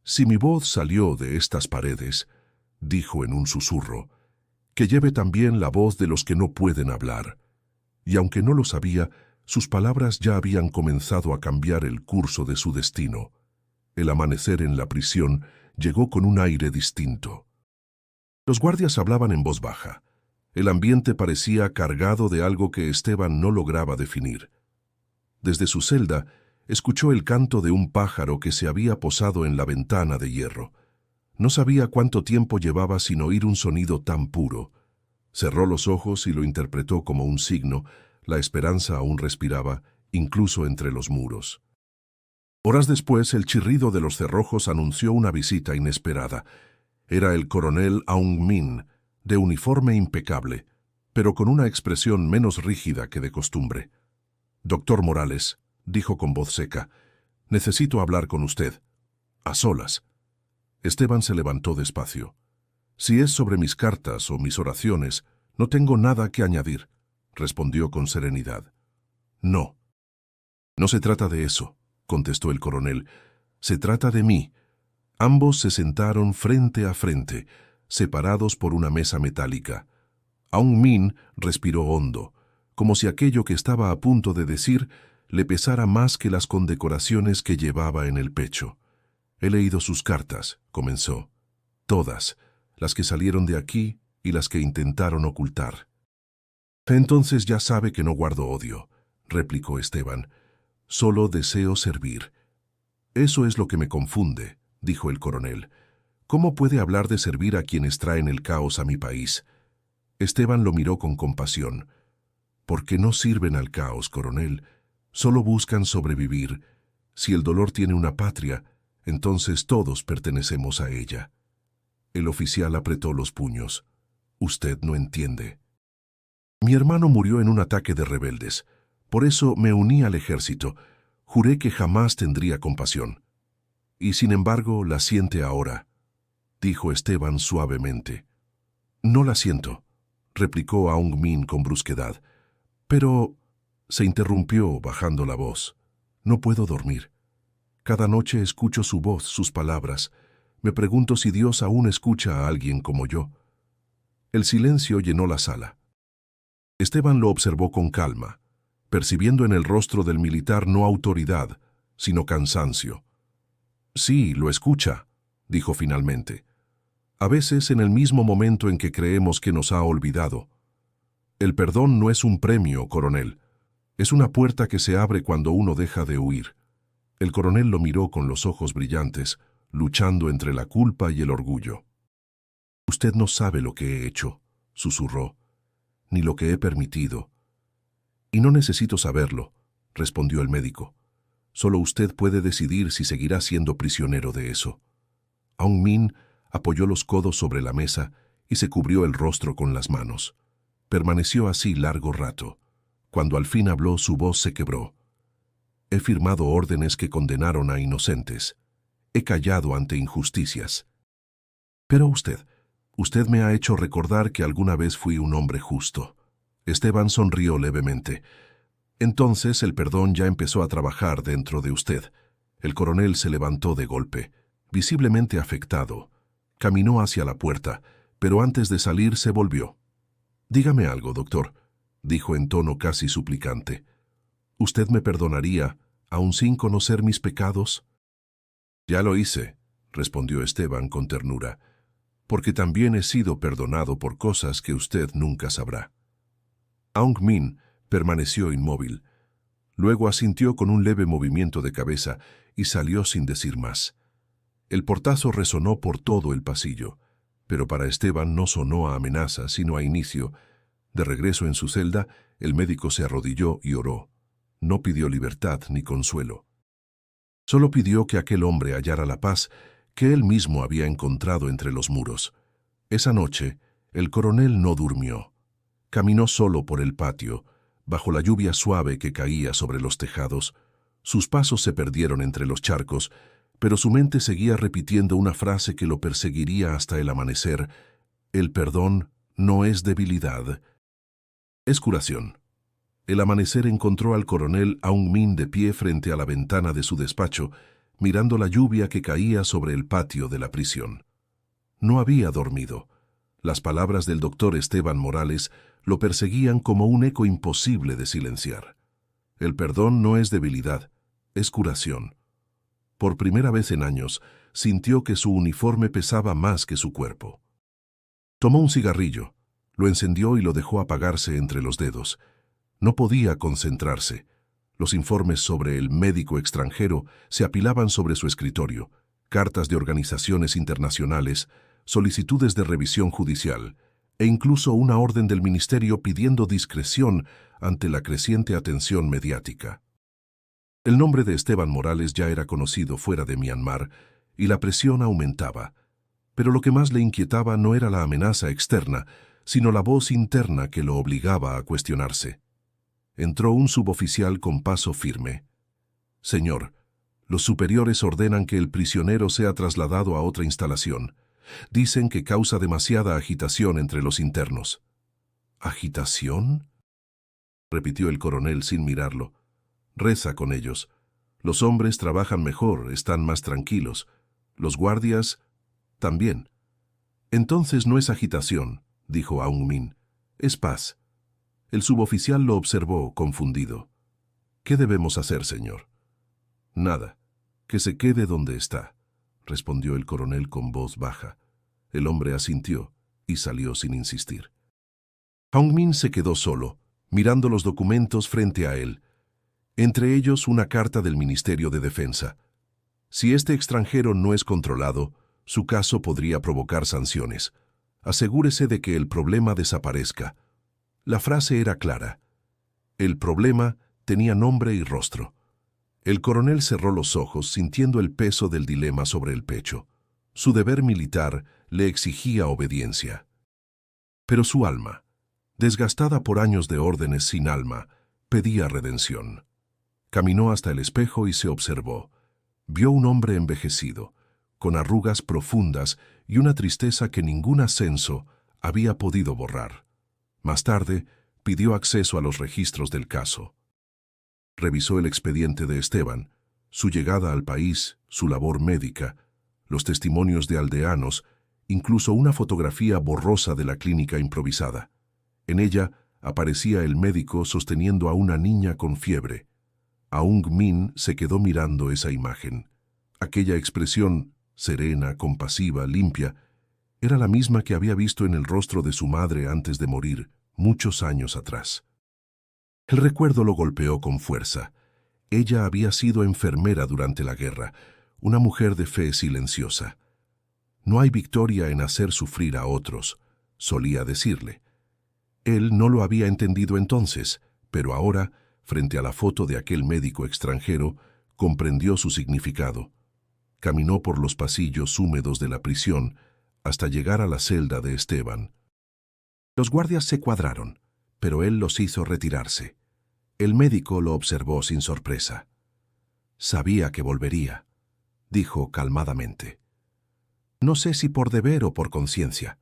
«Si mi voz salió de estas paredes», dijo en un susurro, «que lleve también la voz de los que no pueden hablar». Y aunque no lo sabía, sus palabras ya habían comenzado a cambiar el curso de su destino. El amanecer en la prisión llegó con un aire distinto. Los guardias hablaban en voz baja. El ambiente parecía cargado de algo que Esteban no lograba definir. Desde su celda, escuchó el canto de un pájaro que se había posado en la ventana de hierro. No sabía cuánto tiempo llevaba sin oír un sonido tan puro. Cerró los ojos y lo interpretó como un signo. La esperanza aún respiraba, incluso entre los muros. Horas después, el chirrido de los cerrojos anunció una visita inesperada. Era el coronel Aung Min, de uniforme impecable, pero con una expresión menos rígida que de costumbre. «Doctor Morales», dijo con voz seca, «necesito hablar con usted. A solas». Esteban se levantó despacio. «Si es sobre mis cartas o mis oraciones, no tengo nada que añadir», respondió con serenidad. «No». «No se trata de eso», contestó el coronel. «Se trata de mí». Ambos se sentaron frente a frente, separados por una mesa metálica. Aung Min respiró hondo, como si aquello que estaba a punto de decir le pesara más que las condecoraciones que llevaba en el pecho. «He leído sus cartas», comenzó. «Todas, las que salieron de aquí y las que intentaron ocultar». «Entonces ya sabe que no guardo odio», replicó Esteban. «Solo deseo servir». «Eso es lo que me confunde», dijo el coronel. «¿Cómo puede hablar de servir a quienes traen el caos a mi país?» Esteban lo miró con compasión. Porque no sirven al caos, coronel. Solo buscan sobrevivir. Si el dolor tiene una patria, entonces todos pertenecemos a ella. El oficial apretó los puños. Usted no entiende. Mi hermano murió en un ataque de rebeldes. Por eso me uní al ejército. Juré que jamás tendría compasión. Y sin embargo la siente ahora, dijo Esteban suavemente. No la siento, replicó Aung Min con brusquedad. Pero, se interrumpió bajando la voz. No puedo dormir. Cada noche escucho su voz, sus palabras. Me pregunto si Dios aún escucha a alguien como yo. El silencio llenó la sala. Esteban lo observó con calma, percibiendo en el rostro del militar no autoridad, sino cansancio. Sí, lo escucha, dijo finalmente. A veces en el mismo momento en que creemos que nos ha olvidado. El perdón no es un premio, coronel. Es una puerta que se abre cuando uno deja de huir. El coronel lo miró con los ojos brillantes, luchando entre la culpa y el orgullo. Usted no sabe lo que he hecho, susurró, ni lo que he permitido. Y no necesito saberlo, respondió el médico. Solo usted puede decidir si seguirá siendo prisionero de eso. Aung Min apoyó los codos sobre la mesa y se cubrió el rostro con las manos. Permaneció así largo rato. Cuando al fin habló, su voz se quebró. He firmado órdenes que condenaron a inocentes. He callado ante injusticias. Pero usted me ha hecho recordar que alguna vez fui un hombre justo. Esteban sonrió levemente. Entonces el perdón ya empezó a trabajar dentro de usted. El coronel se levantó de golpe, visiblemente afectado. Caminó hacia la puerta, pero antes de salir se volvió. Dígame algo, doctor, dijo en tono casi suplicante. ¿Usted me perdonaría, aun sin conocer mis pecados? Ya lo hice, respondió Esteban con ternura, porque también he sido perdonado por cosas que usted nunca sabrá. Aung Min permaneció inmóvil. Luego asintió con un leve movimiento de cabeza y salió sin decir más. El portazo resonó por todo el pasillo, pero para Esteban no sonó a amenaza, sino a inicio. De regreso en su celda, el médico se arrodilló y oró. No pidió libertad ni consuelo. Solo pidió que aquel hombre hallara la paz que él mismo había encontrado entre los muros. Esa noche, el coronel no durmió. Caminó solo por el patio, bajo la lluvia suave que caía sobre los tejados. Sus pasos se perdieron entre los charcos, pero su mente seguía repitiendo una frase que lo perseguiría hasta el amanecer. El perdón no es debilidad, es curación. El amanecer encontró al coronel Aung Min de pie frente a la ventana de su despacho, mirando la lluvia que caía sobre el patio de la prisión. No había dormido. Las palabras del doctor Esteban Morales lo perseguían como un eco imposible de silenciar. El perdón no es debilidad, es curación. Por primera vez en años, sintió que su uniforme pesaba más que su cuerpo. Tomó un cigarrillo, lo encendió y lo dejó apagarse entre los dedos. No podía concentrarse. Los informes sobre el médico extranjero se apilaban sobre su escritorio, cartas de organizaciones internacionales, solicitudes de revisión judicial, e incluso una orden del ministerio pidiendo discreción ante la creciente atención mediática. El nombre de Esteban Morales ya era conocido fuera de Myanmar y la presión aumentaba, pero lo que más le inquietaba no era la amenaza externa, sino la voz interna que lo obligaba a cuestionarse. Entró un suboficial con paso firme. Señor, los superiores ordenan que el prisionero sea trasladado a otra instalación. Dicen que causa demasiada agitación entre los internos. ¿Agitación?, repitió el coronel sin mirarlo. Reza con ellos. Los hombres trabajan mejor, están más tranquilos. Los guardias también. Entonces no es agitación, dijo Aung Min. Es paz. El suboficial lo observó, confundido. ¿Qué debemos hacer, señor? Nada. Que se quede donde está, respondió el coronel con voz baja. El hombre asintió y salió sin insistir. Aung Min se quedó solo, mirando los documentos frente a él, entre ellos una carta del Ministerio de Defensa. Si este extranjero no es controlado, su caso podría provocar sanciones. Asegúrese de que el problema desaparezca. La frase era clara. El problema tenía nombre y rostro. El coronel cerró los ojos sintiendo el peso del dilema sobre el pecho. Su deber militar le exigía obediencia. Pero su alma, desgastada por años de órdenes sin alma, pedía redención. Caminó hasta el espejo y se observó. Vio un hombre envejecido, con arrugas profundas y una tristeza que ningún ascenso había podido borrar. Más tarde, pidió acceso a los registros del caso. Revisó el expediente de Esteban, su llegada al país, su labor médica, los testimonios de aldeanos, incluso una fotografía borrosa de la clínica improvisada. En ella aparecía el médico sosteniendo a una niña con fiebre. Aung Min se quedó mirando esa imagen. Aquella expresión, serena, compasiva, limpia, era la misma que había visto en el rostro de su madre antes de morir, muchos años atrás. El recuerdo lo golpeó con fuerza. Ella había sido enfermera durante la guerra, una mujer de fe silenciosa. No hay victoria en hacer sufrir a otros, solía decirle. Él no lo había entendido entonces, pero ahora, frente a la foto de aquel médico extranjero, comprendió su significado. Caminó por los pasillos húmedos de la prisión hasta llegar a la celda de Esteban. Los guardias se cuadraron, pero él los hizo retirarse. El médico lo observó sin sorpresa. Sabía que volvería, dijo calmadamente. No sé si por deber o por conciencia,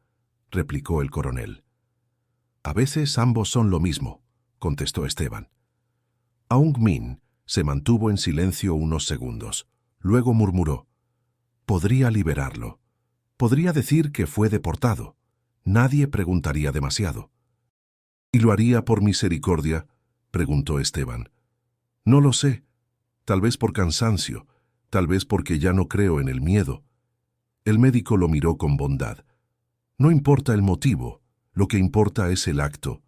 replicó el coronel. A veces ambos son lo mismo, contestó Esteban. Aung Min se mantuvo en silencio unos segundos. Luego murmuró. Podría liberarlo. Podría decir que fue deportado. Nadie preguntaría demasiado. ¿Y lo haría por misericordia?, preguntó Esteban. No lo sé. Tal vez por cansancio, tal vez porque ya no creo en el miedo. El médico lo miró con bondad. No importa el motivo, lo que importa es el acto.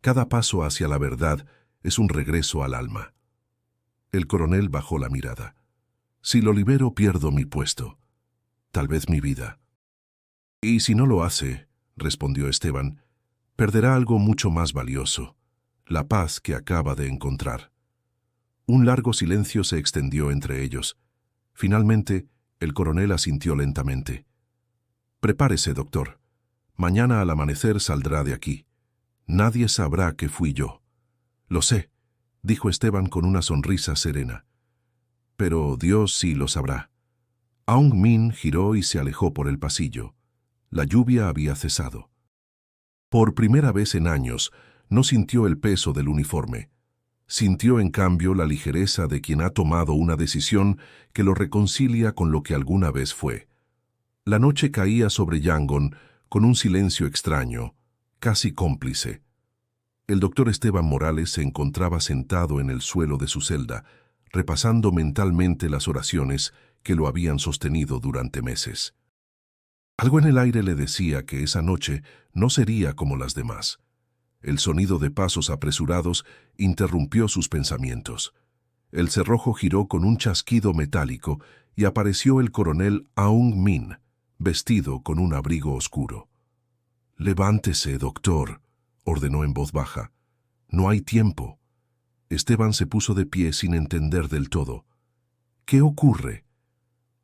Cada paso hacia la verdad es un regreso al alma. El coronel bajó la mirada. Si lo libero, pierdo mi puesto. Tal vez mi vida. Y si no lo hace, respondió Esteban, perderá algo mucho más valioso, la paz que acaba de encontrar. Un largo silencio se extendió entre ellos. Finalmente, el coronel asintió lentamente. Prepárese, doctor. Mañana al amanecer saldrá de aquí. Nadie sabrá que fui yo. Lo sé, dijo Esteban con una sonrisa serena. Pero Dios sí lo sabrá. Aung Min giró y se alejó por el pasillo. La lluvia había cesado. Por primera vez en años, no sintió el peso del uniforme. Sintió, en cambio, la ligereza de quien ha tomado una decisión que lo reconcilia con lo que alguna vez fue. La noche caía sobre Yangon con un silencio extraño, casi cómplice. El doctor Esteban Morales se encontraba sentado en el suelo de su celda, repasando mentalmente las oraciones que lo habían sostenido durante meses. Algo en el aire le decía que esa noche no sería como las demás. El sonido de pasos apresurados interrumpió sus pensamientos. El cerrojo giró con un chasquido metálico y apareció el coronel Aung Min, vestido con un abrigo oscuro. «Levántese, doctor», ordenó en voz baja. «No hay tiempo». Esteban se puso de pie sin entender del todo. «¿Qué ocurre?»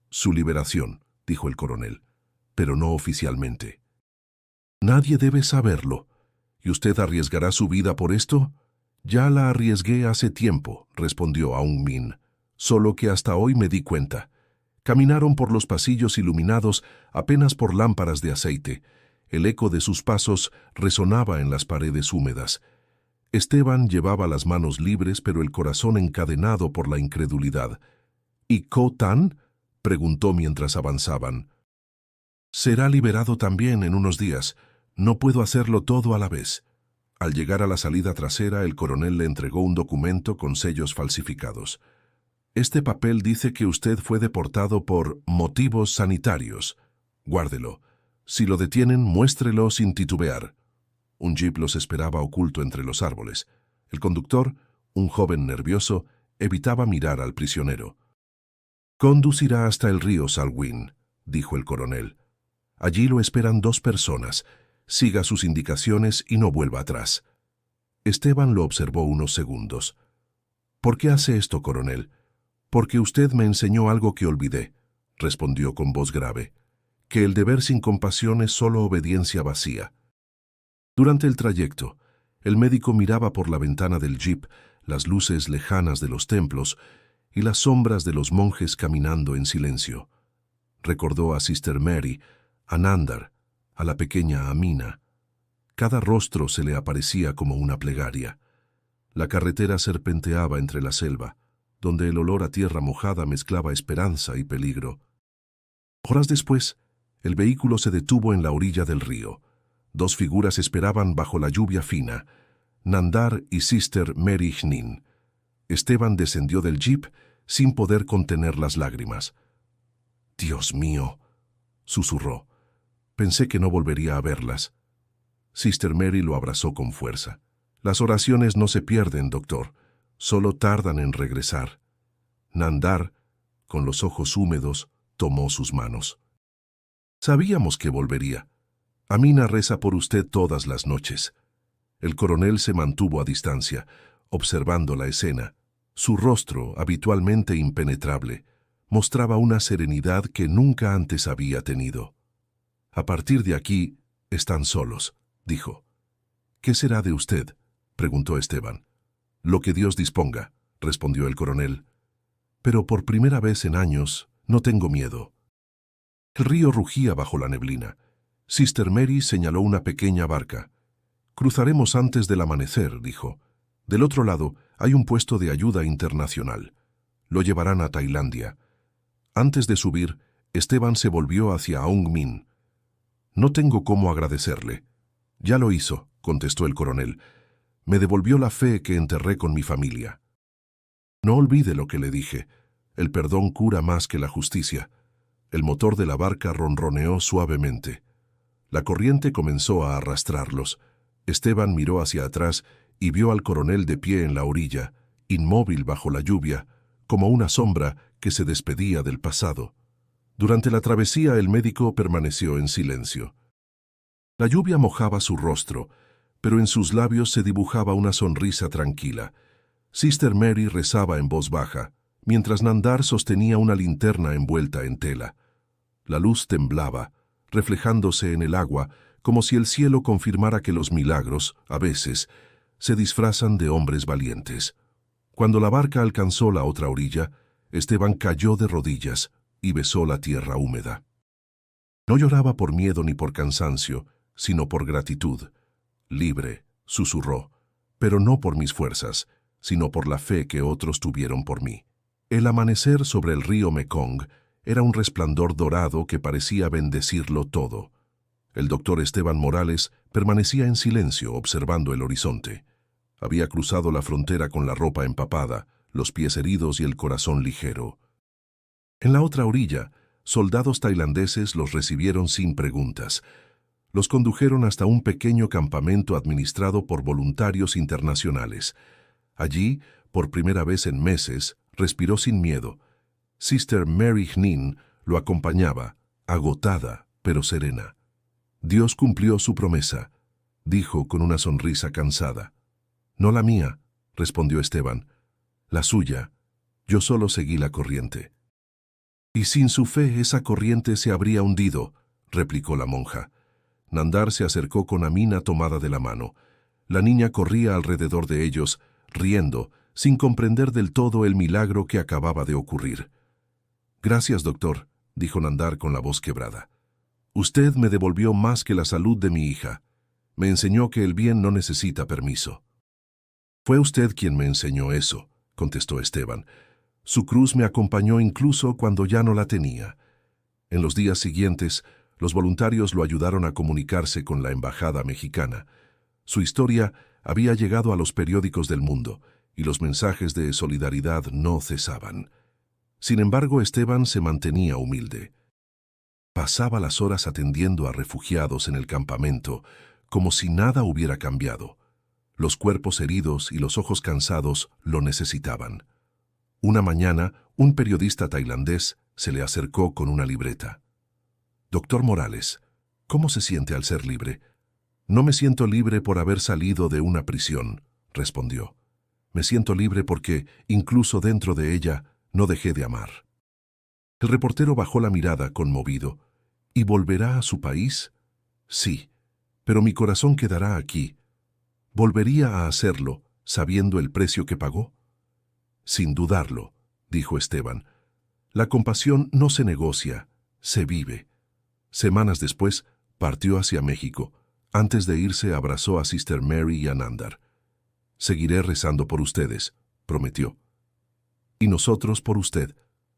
«Su liberación», dijo el coronel, pero no oficialmente. «Nadie debe saberlo. ¿Y usted arriesgará su vida por esto?» «Ya la arriesgué hace tiempo», respondió Aung Min, «solo que hasta hoy me di cuenta». Caminaron por los pasillos iluminados apenas por lámparas de aceite. El eco de sus pasos resonaba en las paredes húmedas. Esteban llevaba las manos libres, pero el corazón encadenado por la incredulidad. «¿Y Ko Tan?», preguntó mientras avanzaban. «Será liberado también en unos días. No puedo hacerlo todo a la vez». Al llegar a la salida trasera, el coronel le entregó un documento con sellos falsificados. «Este papel dice que usted fue deportado por motivos sanitarios. Guárdelo. Si lo detienen, muéstrelo sin titubear». Un jeep los esperaba oculto entre los árboles. El conductor, un joven nervioso, evitaba mirar al prisionero. «Conducirá hasta el río Salween», dijo el coronel. «Allí lo esperan 2 personas. Siga sus indicaciones y no vuelva atrás». Esteban lo observó unos segundos. «¿Por qué hace esto, coronel?» «Porque usted me enseñó algo que olvidé», respondió con voz grave, «que el deber sin compasión es solo obediencia vacía». Durante el trayecto, el médico miraba por la ventana del jeep las luces lejanas de los templos y las sombras de los monjes caminando en silencio. Recordó a Sister Mary, a Nandar, a la pequeña Amina. Cada rostro se le aparecía como una plegaria. La carretera serpenteaba entre la selva, donde el olor a tierra mojada mezclaba esperanza y peligro. Horas después, el vehículo se detuvo en la orilla del río. Dos figuras esperaban bajo la lluvia fina, Nandar y Sister Mary Hnin. Esteban descendió del jeep sin poder contener las lágrimas. «Dios mío», susurró. «Pensé que no volvería a verlas». Sister Mary lo abrazó con fuerza. «Las oraciones no se pierden, doctor. Solo tardan en regresar». Nandar, con los ojos húmedos, tomó sus manos. «Sabíamos que volvería. Amina reza por usted todas las noches». El coronel se mantuvo a distancia, observando la escena. Su rostro, habitualmente impenetrable, mostraba una serenidad que nunca antes había tenido. «A partir de aquí, están solos», dijo. «¿Qué será de usted?», preguntó Esteban. «Lo que Dios disponga», respondió el coronel. «Pero por primera vez en años, no tengo miedo». El río rugía bajo la neblina. Sister Mary señaló una pequeña barca. «Cruzaremos antes del amanecer», dijo. «Del otro lado hay un puesto de ayuda internacional. Lo llevarán a Tailandia». Antes de subir, Esteban se volvió hacia Aung Min. «No tengo cómo agradecerle». «Ya lo hizo», contestó el coronel. «Me devolvió la fe que enterré con mi familia». «No olvide lo que le dije. El perdón cura más que la justicia». El motor de la barca ronroneó suavemente. La corriente comenzó a arrastrarlos. Esteban miró hacia atrás y vio al coronel de pie en la orilla, inmóvil bajo la lluvia, como una sombra que se despedía del pasado. Durante la travesía el médico permaneció en silencio. La lluvia mojaba su rostro, pero en sus labios se dibujaba una sonrisa tranquila. Sister Mary rezaba en voz baja, mientras Nandar sostenía una linterna envuelta en tela. La luz temblaba, reflejándose en el agua, como si el cielo confirmara que los milagros, a veces, se disfrazan de hombres valientes. Cuando la barca alcanzó la otra orilla, Esteban cayó de rodillas y besó la tierra húmeda. No lloraba por miedo ni por cansancio, sino por gratitud. «Libre», susurró, «pero no por mis fuerzas, sino por la fe que otros tuvieron por mí». El amanecer sobre el río Mekong era un resplandor dorado que parecía bendecirlo todo. El doctor Esteban Morales permanecía en silencio observando el horizonte. Había cruzado la frontera con la ropa empapada, los pies heridos y el corazón ligero. En la otra orilla, soldados tailandeses los recibieron sin preguntas. Los condujeron hasta un pequeño campamento administrado por voluntarios internacionales. Allí, por primera vez en meses, respiró sin miedo. Sister Mary Hnin lo acompañaba, agotada pero serena. «Dios cumplió su promesa», dijo con una sonrisa cansada. «No la mía», respondió Esteban. «La suya. Yo solo seguí la corriente». «Y sin su fe esa corriente se habría hundido», replicó la monja. Nandar se acercó con Amina tomada de la mano. La niña corría alrededor de ellos, riendo, sin comprender del todo el milagro que acababa de ocurrir. «Gracias, doctor», dijo Nandar con la voz quebrada. «Usted me devolvió más que la salud de mi hija. Me enseñó que el bien no necesita permiso». «Fue usted quien me enseñó eso», contestó Esteban. «Su cruz me acompañó incluso cuando ya no la tenía». En los días siguientes, los voluntarios lo ayudaron a comunicarse con la embajada mexicana. Su historia había llegado a los periódicos del mundo, y los mensajes de solidaridad no cesaban. Sin embargo, Esteban se mantenía humilde. Pasaba las horas atendiendo a refugiados en el campamento, como si nada hubiera cambiado. Los cuerpos heridos y los ojos cansados lo necesitaban. Una mañana, un periodista tailandés se le acercó con una libreta. «Doctor Morales, ¿cómo se siente al ser libre?» «No me siento libre por haber salido de una prisión», respondió. Me siento libre porque, incluso dentro de ella, no dejé de amar. El reportero bajó la mirada, conmovido. ¿Y volverá a su país? Sí, pero mi corazón quedará aquí. ¿Volvería a hacerlo, sabiendo el precio que pagó? Sin dudarlo, dijo Esteban. La compasión no se negocia, se vive. Semanas después, partió hacia México. Antes de irse, abrazó a Sister Mary y a Nandar. Seguiré rezando por ustedes, prometió. Y nosotros por usted,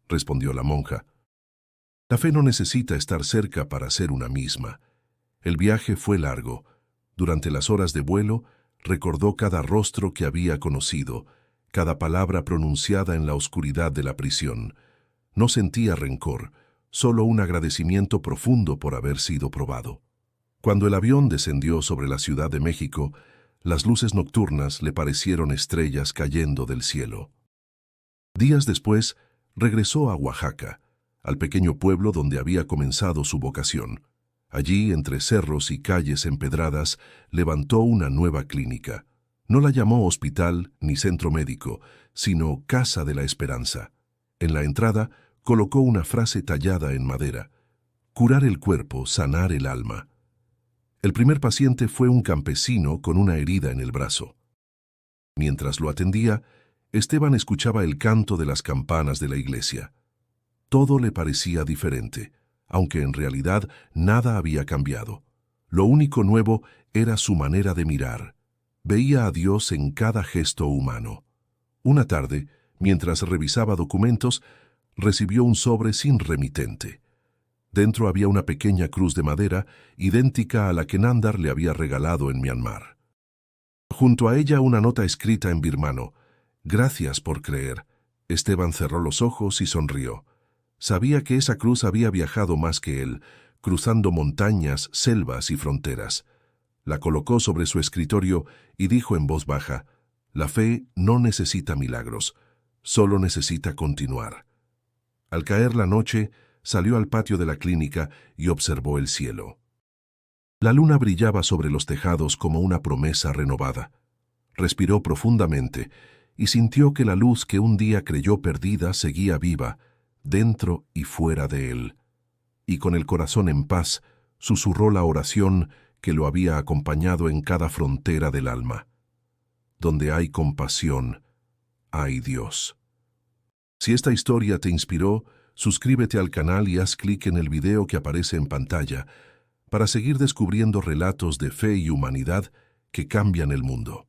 respondió la monja. La fe no necesita estar cerca para ser una misma. El viaje fue largo. Durante las horas de vuelo, recordó cada rostro que había conocido, cada palabra pronunciada en la oscuridad de la prisión. No sentía rencor, solo un agradecimiento profundo por haber sido probado. Cuando el avión descendió sobre la Ciudad de México, las luces nocturnas le parecieron estrellas cayendo del cielo. Días después, regresó a Oaxaca, al pequeño pueblo donde había comenzado su vocación. Allí, entre cerros y calles empedradas, levantó una nueva clínica. No la llamó hospital ni centro médico, sino Casa de la Esperanza. En la entrada, colocó una frase tallada en madera: curar el cuerpo, sanar el alma. El primer paciente fue un campesino con una herida en el brazo. Mientras lo atendía, Esteban escuchaba el canto de las campanas de la iglesia. Todo le parecía diferente, aunque en realidad nada había cambiado. Lo único nuevo era su manera de mirar. Veía a Dios en cada gesto humano. Una tarde, mientras revisaba documentos, recibió un sobre sin remitente. Dentro había una pequeña cruz de madera, idéntica a la que Nandar le había regalado en Myanmar. Junto a ella una nota escrita en birmano: «Gracias por creer». Esteban cerró los ojos y sonrió. Sabía que esa cruz había viajado más que él, cruzando montañas, selvas y fronteras. La colocó sobre su escritorio y dijo en voz baja: «La fe no necesita milagros, solo necesita continuar». Al caer la noche, salió al patio de la clínica y observó el cielo. La luna brillaba sobre los tejados como una promesa renovada. Respiró profundamente y sintió que la luz que un día creyó perdida seguía viva, dentro y fuera de él. Y con el corazón en paz, susurró la oración que lo había acompañado en cada frontera del alma. Donde hay compasión, hay Dios. Si esta historia te inspiró, suscríbete al canal y haz clic en el video que aparece en pantalla para seguir descubriendo relatos de fe y humanidad que cambian el mundo.